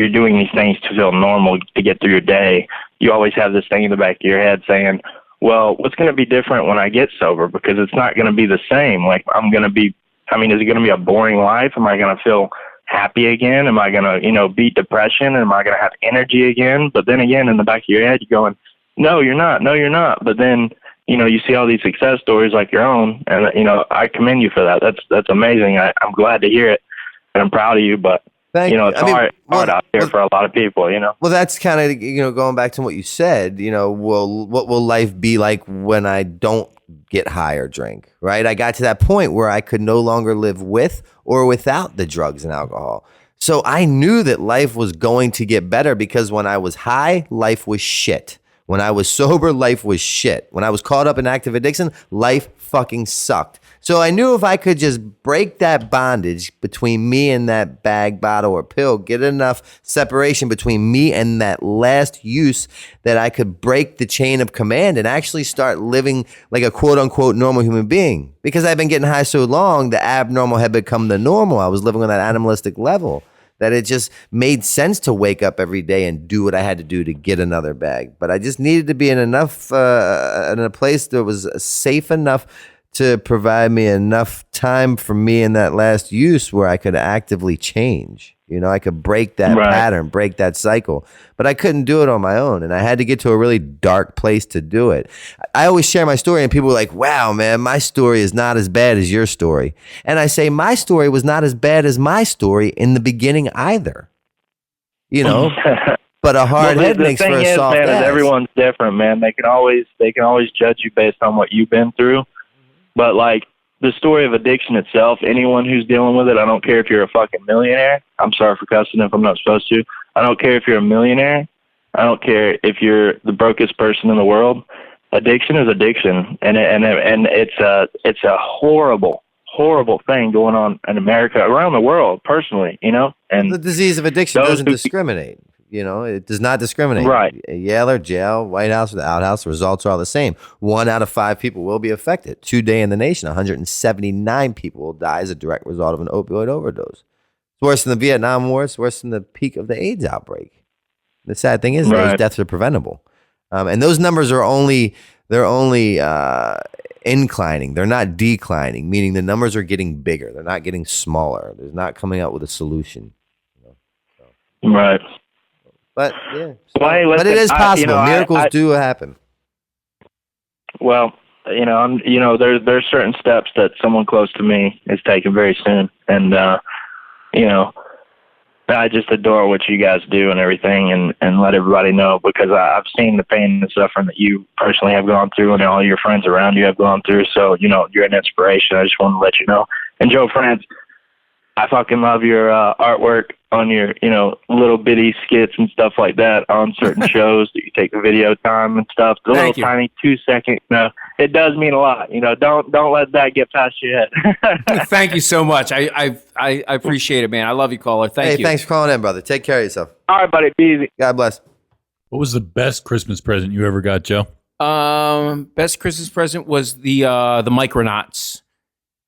doing these things to feel normal to get through your day, you always have this thing in the back of your head saying, well, what's going to be different when I get sober? Because it's not going to be the same. Like, I'm going to be I mean, is it going to be a boring life? Am I going to feel happy again? Am I going to, beat depression? Am I going to have energy again? But then again, in the back of your head, you're going, no, you're not. No, you're not. But then, you see all these success stories like your own, and, I commend you for that. That's amazing. I'm glad to hear it, and I'm proud of you, but it's hard out there for a lot of people, Well, that's kind of, going back to what you said, what will life be like when I don't get high or drink, right? I got to that point where I could no longer live with or without the drugs and alcohol. So I knew that life was going to get better because when I was high, life was shit. When I was sober, life was shit. When I was caught up in active addiction, life fucking sucked. So I knew if I could just break that bondage between me and that bag, bottle, or pill, get enough separation between me and that last use that I could break the chain of command and actually start living like a quote unquote normal human being. Because I've been getting high so long, the abnormal had become the normal. I was living on that animalistic level that it just made sense to wake up every day and do what I had to do to get another bag. But I just needed to be in a place that was safe enough to provide me enough time for me in that last use where I could actively change. I could break that pattern, break that cycle, but I couldn't do it on my own. And I had to get to a really dark place to do it. I always share my story and people are like, wow, man, my story is not as bad as your story. And I say, my story was not as bad as my story in the beginning either, but a hard head makes for a soft ass. Everyone's different, man. They can always judge you based on what you've been through. But like the story of addiction itself, anyone who's dealing with it, I don't care if you're a fucking millionaire. I'm sorry for cussing if I'm not supposed to. I don't care if you're a millionaire. I don't care if you're the brokest person in the world. Addiction is addiction, and it's a horrible thing going on in America, around the world, personally. And the disease of addiction doesn't discriminate. It does not discriminate. Right. Yale or jail, White House or the outhouse, the results are all the same. 1 out of 5 people will be affected. Today in the nation, 179 people will die as a direct result of an opioid overdose. It's worse than the Vietnam War. It's worse than the peak of the AIDS outbreak. The sad thing is those deaths are preventable. And those numbers are only inclining. They're not declining, meaning the numbers are getting bigger. They're not getting smaller. They're not coming out with a solution. Right. But yeah, but it is possible. Miracles do happen. Well, there's certain steps that someone close to me is taking very soon, and I just adore what you guys do and everything, and let everybody know, because I've seen the pain and suffering that you personally have gone through, and all your friends around you have gone through. So you're an inspiration. I just want to let you know. And Joe Frantz, I fucking love your artwork on your, little bitty skits and stuff like that on certain shows that you take the video time and stuff. The little tiny 2-second, it does mean a lot. Don't let that get past your head. Thank you so much. I appreciate it, man. I love you, caller. Thank you. Thanks for calling in, brother. Take care of yourself. All right, buddy. Be easy. God bless. What was the best Christmas present you ever got, Joe? Best Christmas present was the Micronauts.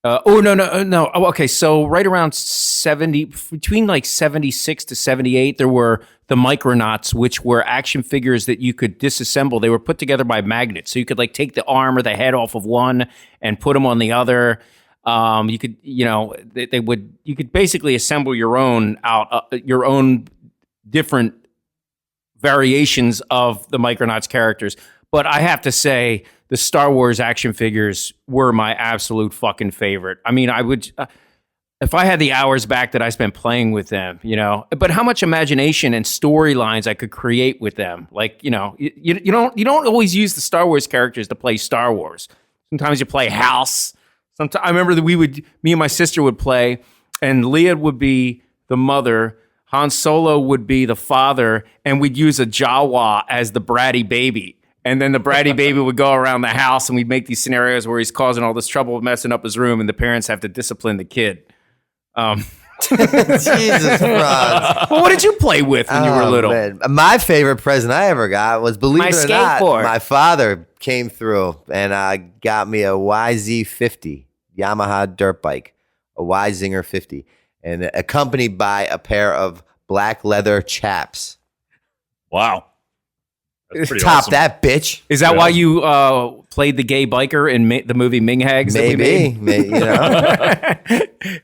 No. Oh, okay, so right around 70, between like 76 to 78, there were the Micronauts, which were action figures that you could disassemble. They were put together by magnets, so you could like take the arm or the head off of one and put them on the other. You could, you could basically assemble your own different variations of the Micronauts characters. But I have to say, the Star Wars action figures were my absolute fucking favorite. I mean, I would, if I had the hours back that I spent playing with them, but how much imagination and storylines I could create with them. Like, you don't always use the Star Wars characters to play Star Wars. Sometimes you play House. Sometimes I remember that me and my sister would play, and Leia would be the mother, Han Solo would be the father, and we'd use a Jawa as the bratty baby. And then the bratty baby would go around the house, and we'd make these scenarios where he's causing all this trouble, messing up his room, and the parents have to discipline the kid. Jesus Christ. Well, what did you play with when you were little? Man. My favorite present I ever got was, believe it or not, my father came through and got me a YZ50 Yamaha dirt bike, a Y-Zinger 50, and accompanied by a pair of black leather chaps. Wow. Top awesome. that bitch. Is that why you played the gay biker in the movie Ming Hags? Maybe.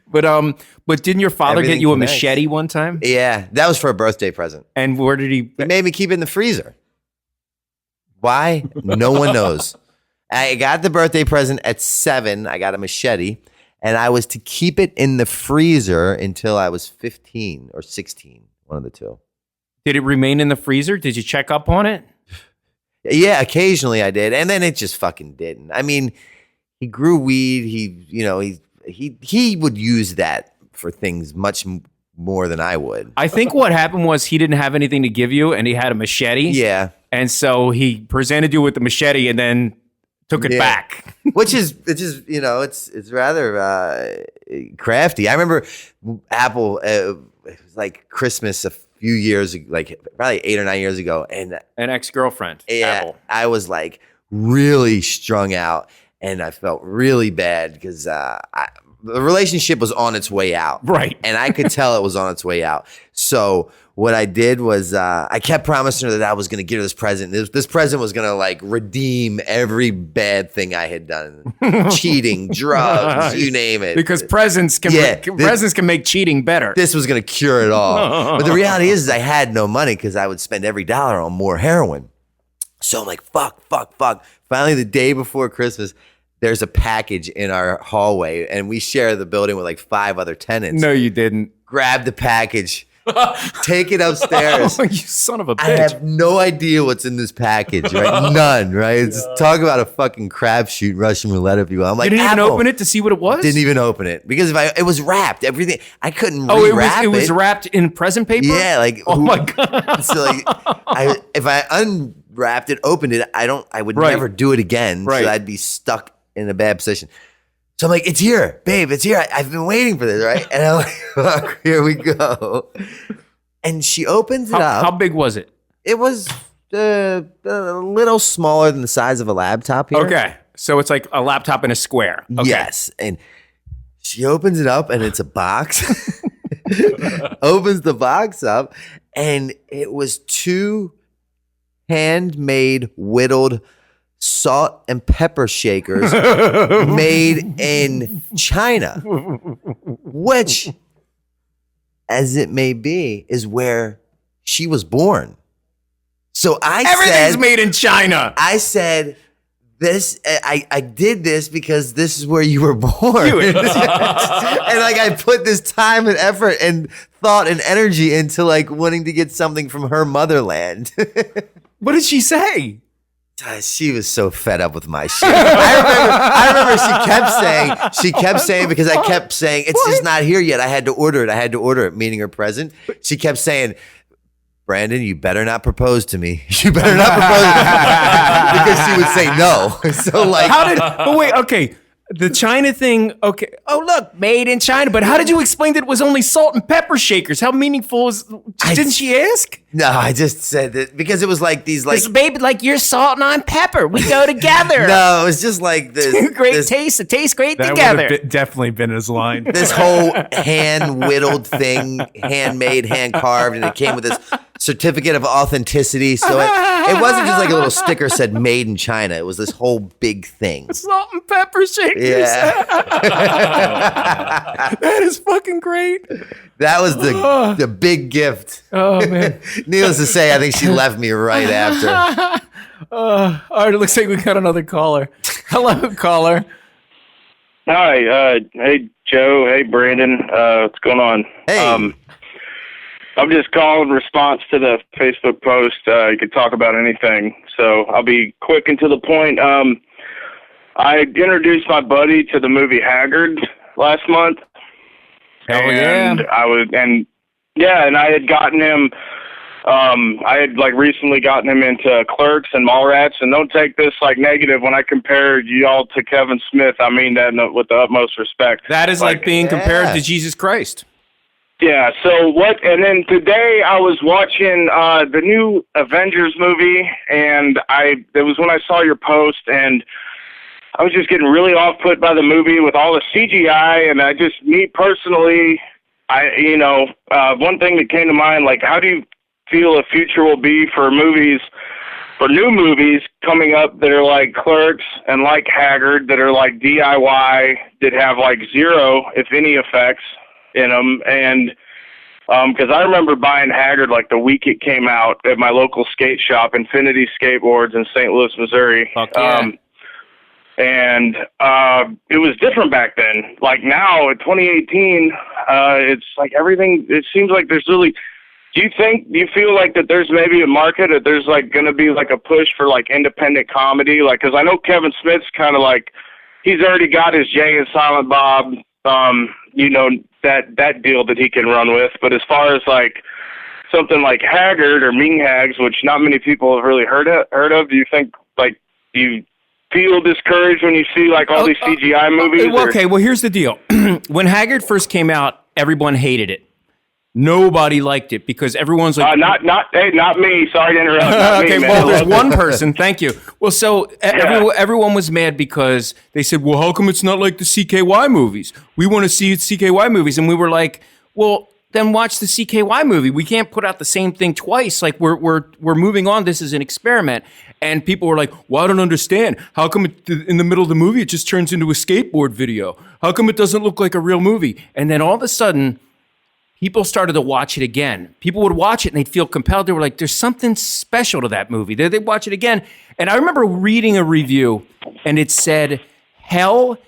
But didn't your father Everything get you a connects. machete one time? Yeah, that was for a birthday present. And where did he? He made me keep it in the freezer. Why? No one knows. I got the birthday present at 7. I got a machete, and I was to keep it in the freezer until I was 15 or 16, one of the two. Did it remain in the freezer? Did you check up on it? Yeah, occasionally I did, and then it just fucking didn't. I mean, he grew weed. He would use that for things much more than I would. I think what happened was he didn't have anything to give you, and he had a machete. Yeah, and so he presented you with the machete, and then took it back. Which is it's rather crafty. I remember Apple. It was like Christmas a few years, like probably 8 or 9 years ago, and an ex-girlfriend. Yeah, Apple. I was like really strung out, and I felt really bad because the relationship was on its way out, right? And I could tell it was on its way out. So what I did was I kept promising her that I was going to give her this present. This present was going to like redeem every bad thing I had done, cheating, drugs, you name it. Because presents can make cheating better. This was going to cure it all. But the reality is I had no money because I would spend every dollar on more heroin. So I'm like, fuck. Finally, the day before Christmas, there's a package in our hallway, and we share the building with like 5 other tenants. No, you didn't. Grab the package. Take it upstairs. Oh, you son of a bitch. I have no idea what's in this package, right? None, right? It's talk about a fucking crapshoot, Russian roulette, if you will. I'm like, you didn't even Apple. open it to see what it was? Didn't even open it because it was wrapped. Everything I couldn't. Oh, it was wrapped in present paper. Yeah, like my god. So like, if I unwrapped it, opened it, I would never do it again. Right. So I'd be stuck in a bad position. So I'm like, it's here, babe, it's here. I've been waiting for this, right? And I'm like, fuck, here we go. And she opens it up. How big was it? It was a little smaller than the size of a laptop here. Okay. So it's like a laptop in a square. Okay. Yes. And she opens it up and it's a box. Opens the box up and it was 2 handmade whittled salt and pepper shakers made in China, which, as it may be, is where she was born. So everything's made in China. I said, I did this because this is where you were born. And like I put this time and effort and thought and energy into like wanting to get something from her motherland. What did she say? She was so fed up with my shit. I remember she kept saying because I kept saying it's just not here yet. I had to order it, meaning her present. She kept saying, Brandon, you better not propose to me. You better not propose because she would say no. So like, but wait, okay. The China thing, okay. Oh, look, made in China. But how did you explain that it was only salt and pepper shakers? How meaningful was? Didn't she ask? No, I just said that because it was like these like, baby, like you're salt and I'm pepper. We go together. No, it was just like this great taste. It tastes great that together. Would have definitely been his line. This whole hand whittled thing, handmade, hand carved, and it came with this certificate of authenticity. So it wasn't just like a little sticker said "Made in China." It was this whole big thing. Salt and pepper shakers. Yeah, that is fucking great. That was the big gift. Oh man. Needless to say, I think she left me right after. All right, it looks like we got another caller. Hello, caller. Hi, hey Joe, hey Brandon, what's going on? Hey. I'm just calling in response to the Facebook post. You could talk about anything, so I'll be quick and to the point. I introduced my buddy to the movie Haggard last month. And I had gotten him. I had like recently gotten him into Clerks and Mallrats, and don't take this like negative when I compare y'all to Kevin Smith. I mean that with the utmost respect. That is like being compared to Jesus Christ. Yeah. So what? And then today I was watching the new Avengers movie, and it was when I saw your post, and I was just getting really off put by the movie with all the CGI, and me personally, one thing that came to mind, like, how do you feel the future will be for movies for new movies coming up that are like Clerks and like Haggard, that are like DIY, that have like zero, if any, effects in them. And because I remember buying Haggard like the week it came out at my local skate shop, Infinity Skateboards in St. Louis, Missouri. Fuck yeah. And it was different back then. Like now, in 2018, it's like everything. It seems like there's really. Do you feel like that there's maybe a market, that there's like going to be like a push for like independent comedy? Like, because I know Kevin Smith's kind of like, he's already got his Jay and Silent Bob, you know, that deal that he can run with. But as far as like something like Haggard or Mean Hags, which not many people have really heard of, do you think, like, do you feel discouraged when you see like all these CGI movies? Okay, well, here's the deal. When Haggard first came out, everyone hated it. Nobody liked it because everyone's like, not me. Sorry to interrupt. Okay, well, there's one person. Thank you. Well, so everyone was mad because they said, well, how come it's not like the CKY movies? We want to see CKY movies. And we were like, well, then watch the CKY movie. We can't put out the same thing twice. Like we're moving on. This is an experiment. And people were like, well, I don't understand. How come in the middle of the movie, it just turns into a skateboard video? How come it doesn't look like a real movie? And then all of a sudden, people started to watch it again. People would watch it and they'd feel compelled. They were like, there's something special to that movie. They'd watch it again. And I remember reading a review and it said, hell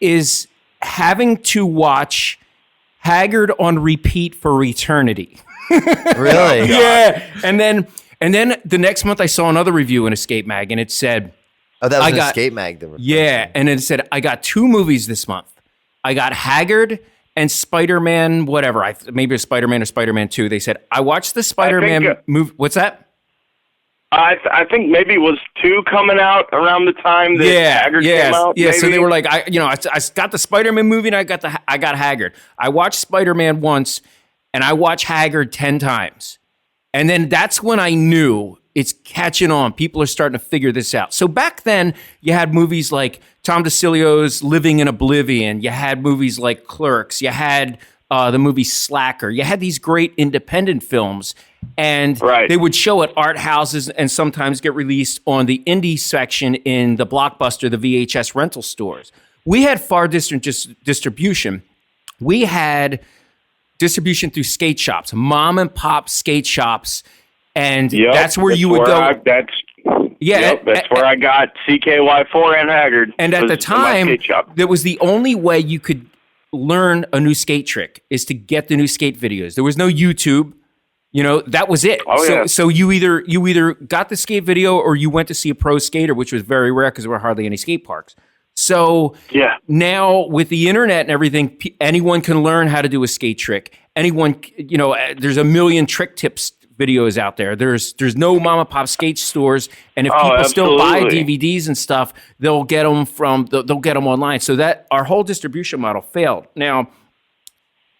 is having to watch Haggard on repeat for eternity. Really? Yeah. And then the next month I saw another review in Escape Mag and it said, oh, that was an Escape Mag. Yeah. And it said, I got 2 movies this month. I got Haggard and Spider-Man, whatever. Maybe it was Spider-Man or Spider-Man 2. They said, I watched the Spider-Man movie. What's that? I think maybe it was 2 coming out around the time that Haggard came out. Yeah, maybe. so they were like, I got the Spider-Man movie and I got Haggard. I watched Spider-Man once and I watched Haggard 10 times. And then that's when I knew it's catching on. People are starting to figure this out. So back then, you had movies like Tom DeCilio's Living in Oblivion. You had movies like Clerks. You had the movie Slacker. You had these great independent films. And they would show at art houses and sometimes get released on the indie section in the Blockbuster, the VHS rental stores. We had far distant distribution. We had distribution through skate shops, mom and pop skate shops. And that's where you would go. That's where I got CKY4 and Haggard. And at the time, that was the only way you could learn a new skate trick is to get the new skate videos. There was no YouTube. You know, that was it. So you either got the skate video or you went to see a pro skater, which was very rare because there were hardly any skate parks. So now with the internet and everything, anyone can learn how to do a skate trick. Anyone, you know, there's a million trick tips videos out there. There's no mom and pop skate stores, and if people still buy DVDs and stuff, they'll get them they'll get them online. So that our whole distribution model failed. Now,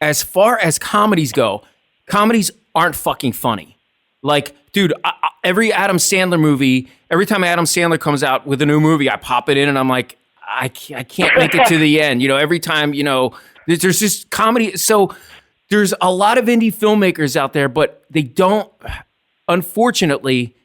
as far as comedies go, comedies aren't fucking funny. Like, dude, every Adam Sandler movie, every time Adam Sandler comes out with a new movie, I pop it in and I'm like, I can't make it to the end. You know, every time, you know, there's just comedy. So there's a lot of indie filmmakers out there, but they don't, unfortunately,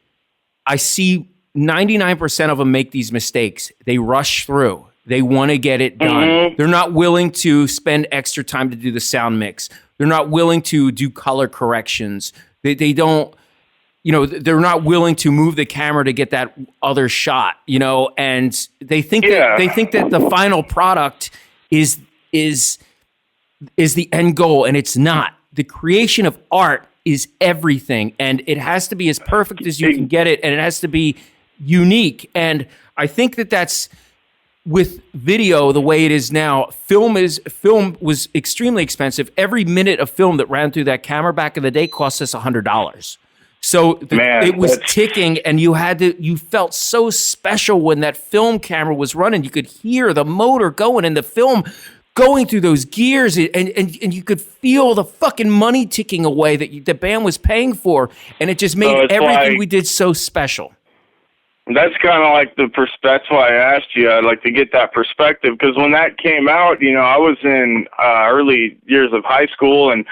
I see 99% of them make these mistakes. They rush through. They want to get it done. Mm-hmm. They're not willing to spend extra time to do the sound mix. They're not willing to do color corrections. They don't, you know, they're not willing to move the camera to get that other shot, you know, and they think that the final product is the end goal, and it's not. The creation of art is everything, and it has to be as perfect as you can get it, and it has to be unique. And I think that that's with video the way it is now. Film was extremely expensive. Every minute of film that ran through that camera back in the day cost us $100. So it was ticking, and you felt so special when that film camera was running. You could hear the motor going and the film going through those gears, and you could feel the fucking money ticking away that the band was paying for, and it just made everything we did so special. That's kind of like that's why I asked you. I'd like to get that perspective, because when that came out, you know, I was in early years of high school, and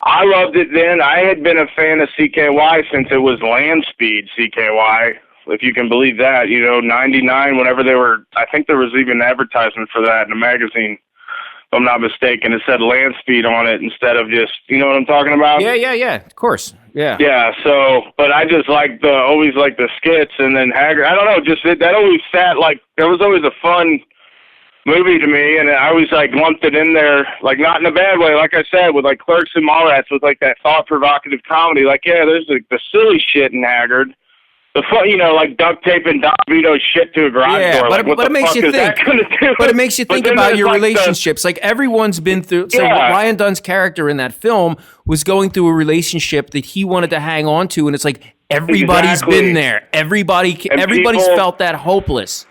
I loved it then. I had been a fan of CKY since it was Land Speed CKY if you can believe that. 99, whenever I think there was even an advertisement for that in a magazine, if I'm not mistaken. It said land speed on it instead of just, you know what I'm talking about? Yeah, of course. Yeah. Yeah, so, but I just always like the skits, and then Haggard, I don't know, that always sat, there was always a fun movie to me, and I always, lumped it in there, not in a bad way, like I said, with, Clerks and Mallrats, with, that thought-provocative comedy. There's, the silly shit in Haggard. The fun, duct taping Don Vito's shit to a garage door. But it makes you think. But it makes you think about your relationships. Everyone's been through. So Ryan Dunn's character in that film was going through a relationship that he wanted to hang on to, and it's everybody's been there. Everybody's felt that hopeless.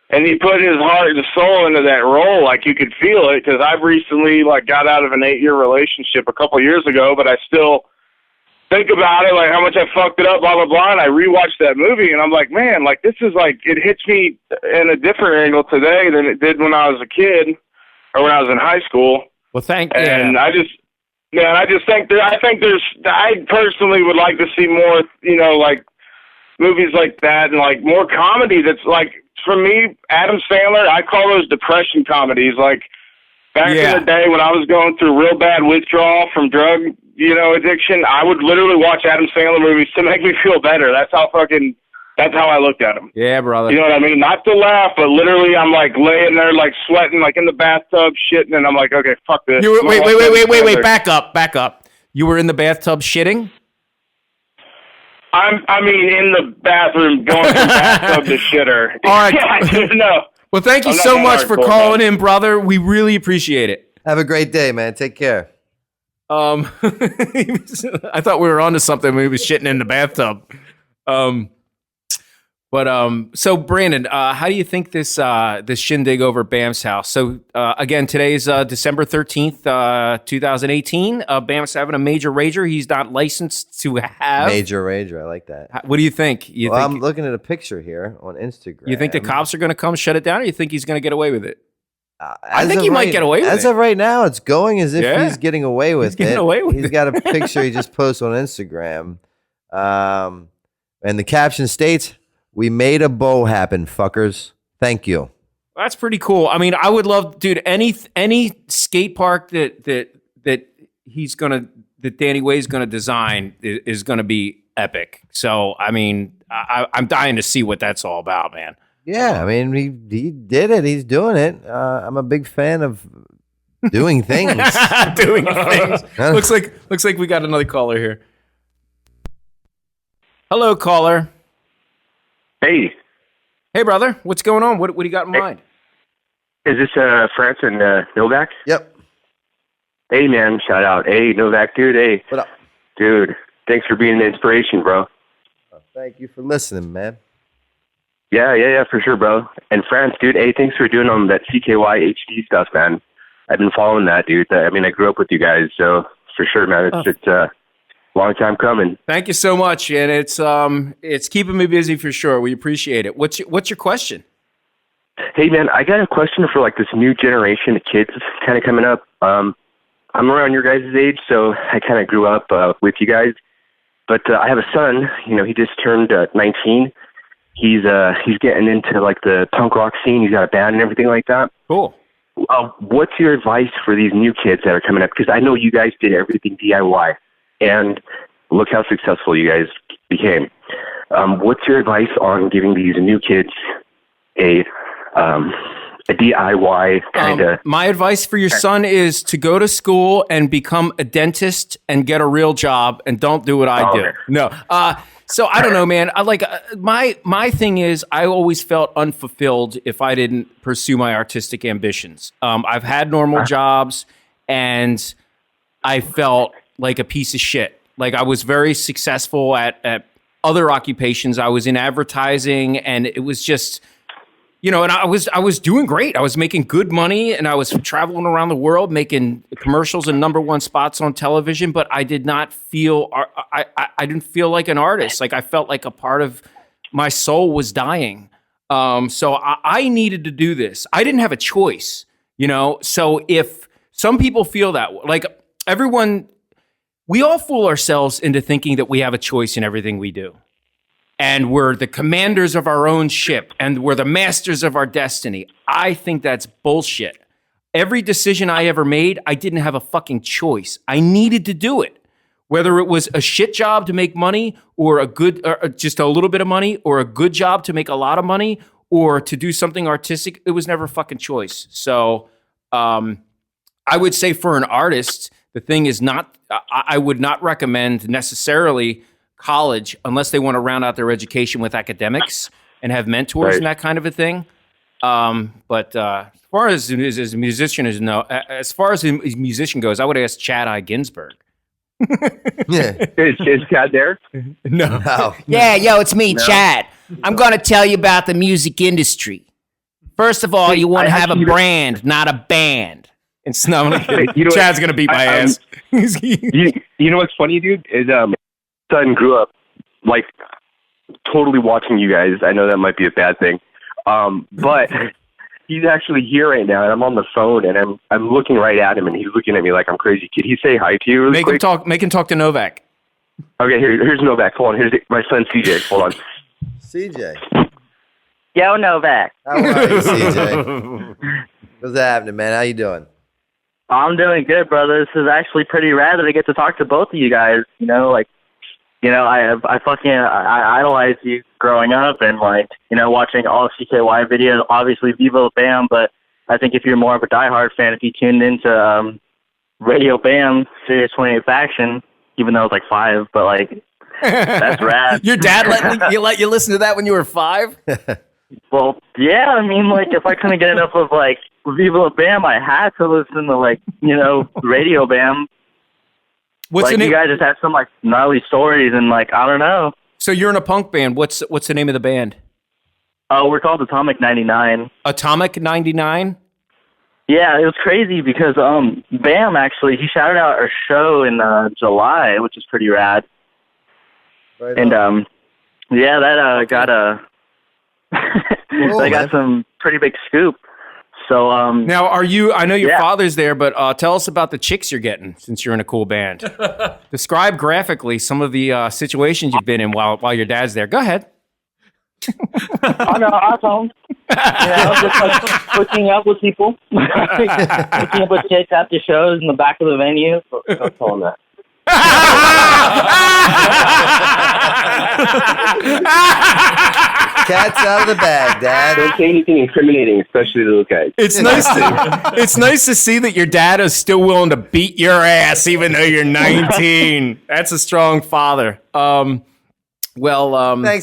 And he put his heart and soul into that role. You could feel it, because I've recently got out of an 8-year relationship a couple years ago, but I still think about it, how much I fucked it up, blah, blah, blah, and I rewatched that movie, and I'm man, this is it hits me in a different angle today than it did when I was a kid, or when I was in high school. Well, I just think I personally would like to see more, movies like that, and more comedy that's for me, Adam Sandler, I call those depression comedies, back in the day when I was going through real bad withdrawal from drug addiction, I would literally watch Adam Sandler movies to make me feel better. That's how I looked at them. Yeah, brother. You know what I mean? Not to laugh, but literally I'm laying there sweating, in the bathtub shitting, and I'm okay, fuck this. Wait, back up. You were in the bathtub shitting? In the bathroom going from bathtub to shitter. All right. No. Well, thank you so much for calling in, brother. We really appreciate it. Have a great day, man. Take care. I thought we were onto something when he was shitting in the bathtub. So Brandon, how do you think this shindig over Bam's house? So again, today's December 13th, 2018. Bam's having a major rager. He's not licensed to have major rager. I like that. What do you think? I'm looking at a picture here on Instagram. You think the cops are going to come shut it down, or you think he's going to get away with it? I think he might get away with it. As of right now, it's going as if he's getting away with it. He's got a picture he just posted on Instagram. And the caption states, "We made a bow happen, fuckers. Thank you." That's pretty cool. I would love, dude, any skate park that Danny Way's gonna design is gonna be epic. So I'm dying to see what that's all about, man. Yeah, he did it. He's doing it. I'm a big fan of doing things. Doing things. looks like we got another caller here. Hello, caller. Hey, brother. What's going on? What do you got in mind? Is this Frantz and Novak? Yep. Hey, man. Shout out. Hey, Novak, dude. Hey. What up? Dude, thanks for being the inspiration, bro. Thank you for listening, man. Yeah, for sure, bro. And Frantz, dude, hey, thanks for doing that CKY HD stuff, man. I've been following that, dude. I grew up with you guys, so for sure, man. It's long time coming. Thank you so much, and it's keeping me busy for sure. We appreciate it. What's your question? Hey, man, I got a question for this new generation of kids kind of coming up. I'm around your guys' age, so I kind of grew up with you guys. But I have a son. He just turned 19. He's getting into the punk rock scene. He's got a band and everything like that. Cool. What's your advice for these new kids that are coming up? Because I know you guys did everything DIY, and look how successful you guys became. What's your advice on giving these new kids a DIY kind of? My advice for your son is to go to school and become a dentist and get a real job, and don't do what I do. No. So I don't know, man. My thing is, I always felt unfulfilled if I didn't pursue my artistic ambitions. I've had normal jobs, and I felt like a piece of shit. I was very successful at other occupations. I was in advertising, and it was just, and I was doing great. I was making good money, and I was traveling around the world making commercials and #1 spots on television. But I did not feel I didn't feel like an artist. I felt like a part of my soul was dying. So I needed to do this. I didn't have a choice, So if some people feel that, everyone, we all fool ourselves into thinking that we have a choice in everything we do. and we're the commanders of our own ship and we're the masters of our destiny. I think that's bullshit. Every decision I ever made, I didn't have a fucking choice. I needed to do it. Whether it was a shit job to make money or or just a little bit of money, or a good job to make a lot of money, or to do something artistic, it was never a fucking choice. So I would say for an artist, the thing is not, I would not recommend necessarily college unless they want to round out their education with academics and have mentors and that kind of a thing. But as far as a musician goes, I would ask Chad I. Ginsberg. Yeah. Is Chad there? No. Yeah, yo, it's me, Chad. I'm going to tell you about the music industry. First of all, you want to have a brand, not a band. And Chad's going to beat my ass. you know what's funny, dude? Is son grew up like totally watching you guys. I know that might be a bad thing, but he's actually here right now, and I'm on the phone, and I'm looking right at him, and he's looking at me like I'm crazy. Could he say hi to you really quick? Make him talk to Novak. Okay, here's Novak. Hold on. Here's my son CJ. Hold on. CJ. Yo, Novak. How are you, CJ? What's happening, man? How you doing? I'm doing good, brother. This is actually pretty rad that I get to talk to both of you guys. I idolized you growing up and watching all CKY videos, obviously Vivo Bam, but I think if you're more of a diehard fan, if you tuned into Radio Bam, Serious 28 Faction, even though I was like 5, but that's rad. Your dad let you listen to that when you were 5? Well, yeah, I mean, if I couldn't get enough of Vivo Bam, I had to listen to Radio Bam. What's the name? You guys just have some gnarly stories and I don't know. So you're in a punk band. What's the name of the band? Oh, we're called Atomic 99. Atomic 99? Yeah, it was crazy because Bam actually he shouted out our show in July, which is pretty rad. Right and that got they got some pretty big scoop. So now I know your father's there, but tell us about the chicks you're getting since you're in a cool band. Describe graphically some of the situations you've been in while your dad's there. Go ahead. Oh no, awesome. Just hooking up with people, hooking up with chicks after shows in the back of the venue. Don't tell them that. Cat's out of the bag, Dad. Don't say anything incriminating, especially to the guys. It's nice to see that your dad is still willing to beat your ass even though you're 19. That's a strong father. Thanks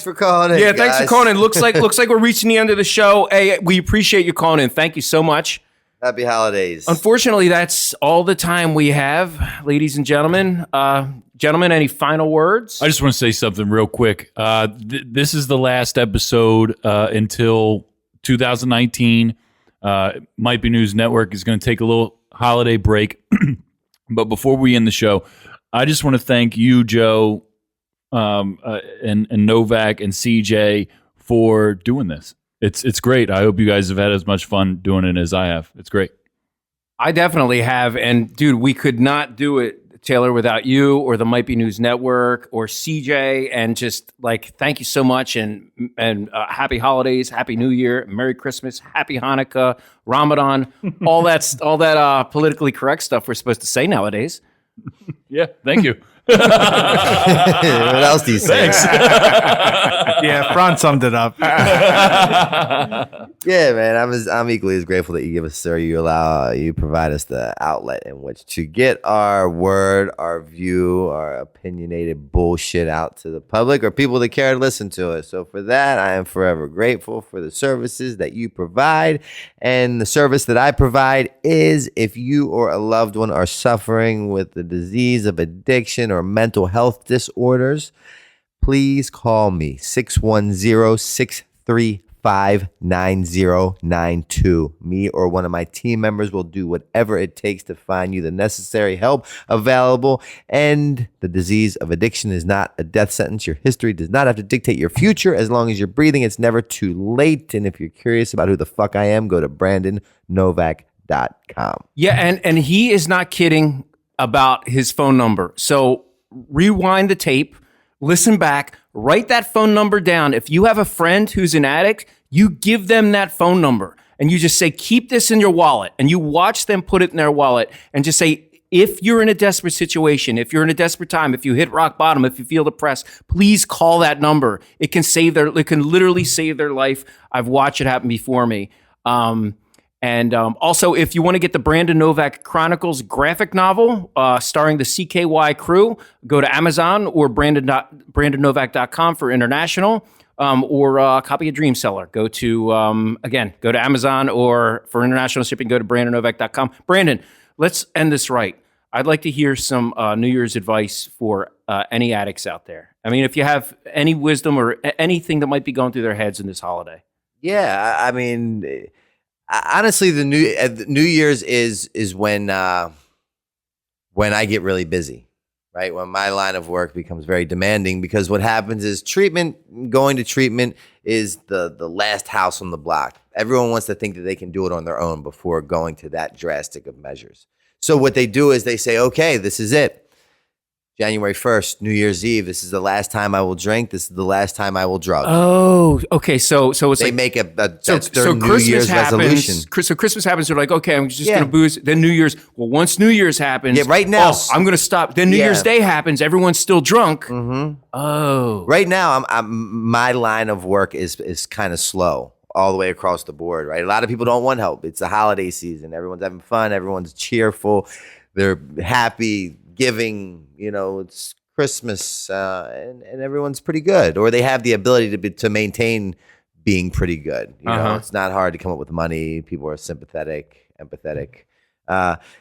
for calling in. Yeah, thanks for calling in. Looks like we're reaching the end of the show. Hey, we appreciate you calling in. Thank you so much. Happy holidays. Unfortunately, that's all the time we have, ladies and gentlemen. Gentlemen, any final words? I just want to say something real quick. This is the last episode until 2019. Might Be News Network is going to take a little holiday break. But before we end the show, I just want to thank you, Joe, and Novak and CJ for doing this. It's great. I hope you guys have had as much fun doing it as I have. It's great. I definitely have. And dude, we could not do it, Taylor, without you or the Might Be News Network or CJ. And just thank you so much. And happy holidays, happy New Year, Merry Christmas, happy Hanukkah, Ramadan, all that politically correct stuff we're supposed to say nowadays. Yeah, thank you. What else do you say? Yeah, Frantz summed it up. Yeah, man, I'm equally as grateful that you give us, sir. You provide us the outlet in which to get our word, our view, our opinionated bullshit out to the public or people that care to listen to us. So for that, I am forever grateful for the services that you provide. And the service that I provide is if you or a loved one are suffering with the disease of addiction or mental health disorders, please call me 610-635-9092. Me or one of my team members will do whatever it takes to find you the necessary help available. And the disease of addiction is not a death sentence. Your history does not have to dictate your future. As long as you're breathing, it's never too late. And if you're curious about who the fuck I am, go to BrandonNovak.com. Yeah, and he is not kidding about his phone number. So rewind the tape. listen back, write that phone number down. If you have a friend who's an addict, you give them that phone number and you just say, keep this in your wallet, and you watch them put it in their wallet and just say, if you're in a desperate situation, if you're in a desperate time, if you hit rock bottom, if you feel depressed, please call that number. It can literally save their life. I've watched it happen before me. Also, if you want to get the Brandon Novak Chronicles graphic novel starring the CKY crew, go to Amazon or brandonnovak.com for international, or copy a Dream Seller. Go to Amazon, or for international shipping, go to brandonnovak.com. Brandon, let's end this right. I'd like to hear some New Year's advice for any addicts out there. I mean, if you have any wisdom or anything that might be going through their heads in this holiday. Yeah, I mean, honestly, the New Year's is when I get really busy, right? When my line of work becomes very demanding, because what happens is going to treatment is the last house on the block. Everyone wants to think that they can do it on their own before going to that drastic of measures. So what they do is they say, okay, this is it. January 1st, New Year's Eve, this is the last time I will drink. This is the last time I will drug. Oh, okay. So it's they like, make that's their New Christmas Year's resolution. So Christmas happens. They're like, okay, I'm just going to booze. Then New Year's. Well, once New Year's happens, right now, I'm going to stop. Then New Year's Day happens. Everyone's still drunk. Mm-hmm. Oh, right now, my line of work is kind of slow all the way across the board. Right, a lot of people don't want help. It's the holiday season. Everyone's having fun. Everyone's cheerful. They're happy, giving. It's Christmas, and everyone's pretty good, or they have the ability to maintain being pretty good. It's not hard to come up with money. People are sympathetic, empathetic.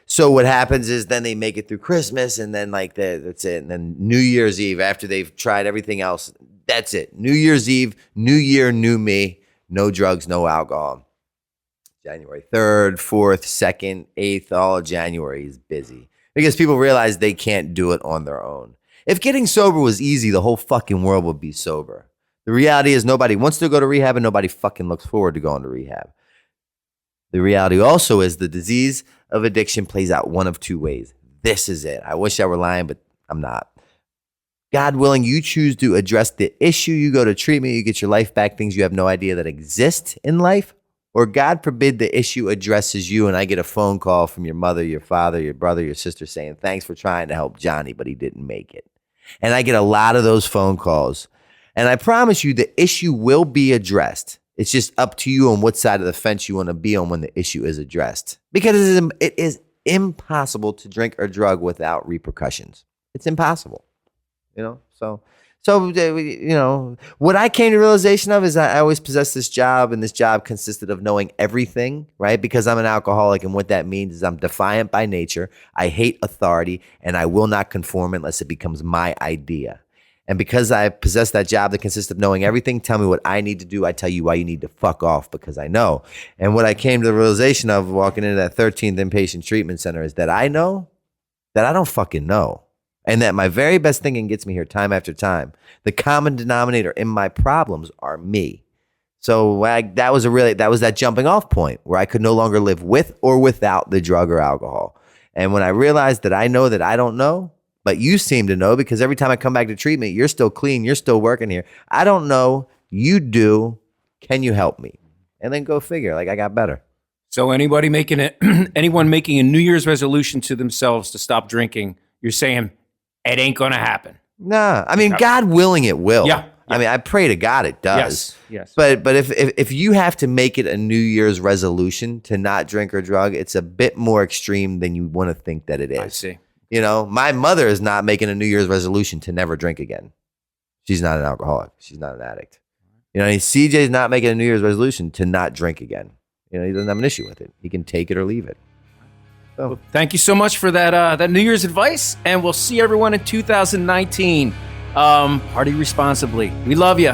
So what happens is then they make it through Christmas, and then that's it. And then New Year's Eve, after they've tried everything else, that's it. New Year's Eve, new year, new me, no drugs, no alcohol. January 3rd, 4th, 2nd, 8th, all of January is busy because people realize they can't do it on their own. If getting sober was easy, the whole fucking world would be sober. The reality is nobody wants to go to rehab and nobody fucking looks forward to going to rehab. The reality also is the disease of addiction plays out one of two ways. This is it. I wish I were lying, but I'm not. God willing, you choose to address the issue. You go to treatment, you get your life back, things you have no idea that exist in life. Or God forbid the issue addresses you and I get a phone call from your mother, your father, your brother, your sister saying, thanks for trying to help Johnny, but he didn't make it. And I get a lot of those phone calls. And I promise you the issue will be addressed. It's just up to you on what side of the fence you want to be on when the issue is addressed. Because it is impossible to drink or drug without repercussions. It's impossible. So, what I came to realization of is I always possessed this job, and this job consisted of knowing everything, right? Because I'm an alcoholic, and what that means is I'm defiant by nature. I hate authority, and I will not conform unless it becomes my idea. And because I possess that job that consists of knowing everything, tell me what I need to do. I tell you why you need to fuck off, because I know. And what I came to the realization of walking into that 13th inpatient treatment center is that I know that I don't fucking know. And that my very best thinking gets me here time after time. The common denominator in my problems are me. So that was that jumping off point where I could no longer live with or without the drug or alcohol. And when I realized that I know that I don't know, but you seem to know, because every time I come back to treatment, you're still clean, you're still working here. I don't know, you do. Can you help me? And then go figure, I got better. So anyone making a New Year's resolution to themselves to stop drinking, you're saying it ain't gonna happen. Nah, I mean, God willing, it will. Yeah. I mean, I pray to God it does. Yes. But if you have to make it a New Year's resolution to not drink or drug, it's a bit more extreme than you want to think that it is. I see. My mother is not making a New Year's resolution to never drink again. She's not an alcoholic. She's not an addict. CJ is not making a New Year's resolution to not drink again. He doesn't have an issue with it. He can take it or leave it. So. Well, thank you so much for that New Year's advice, and we'll see everyone in 2019. Party responsibly. We love you.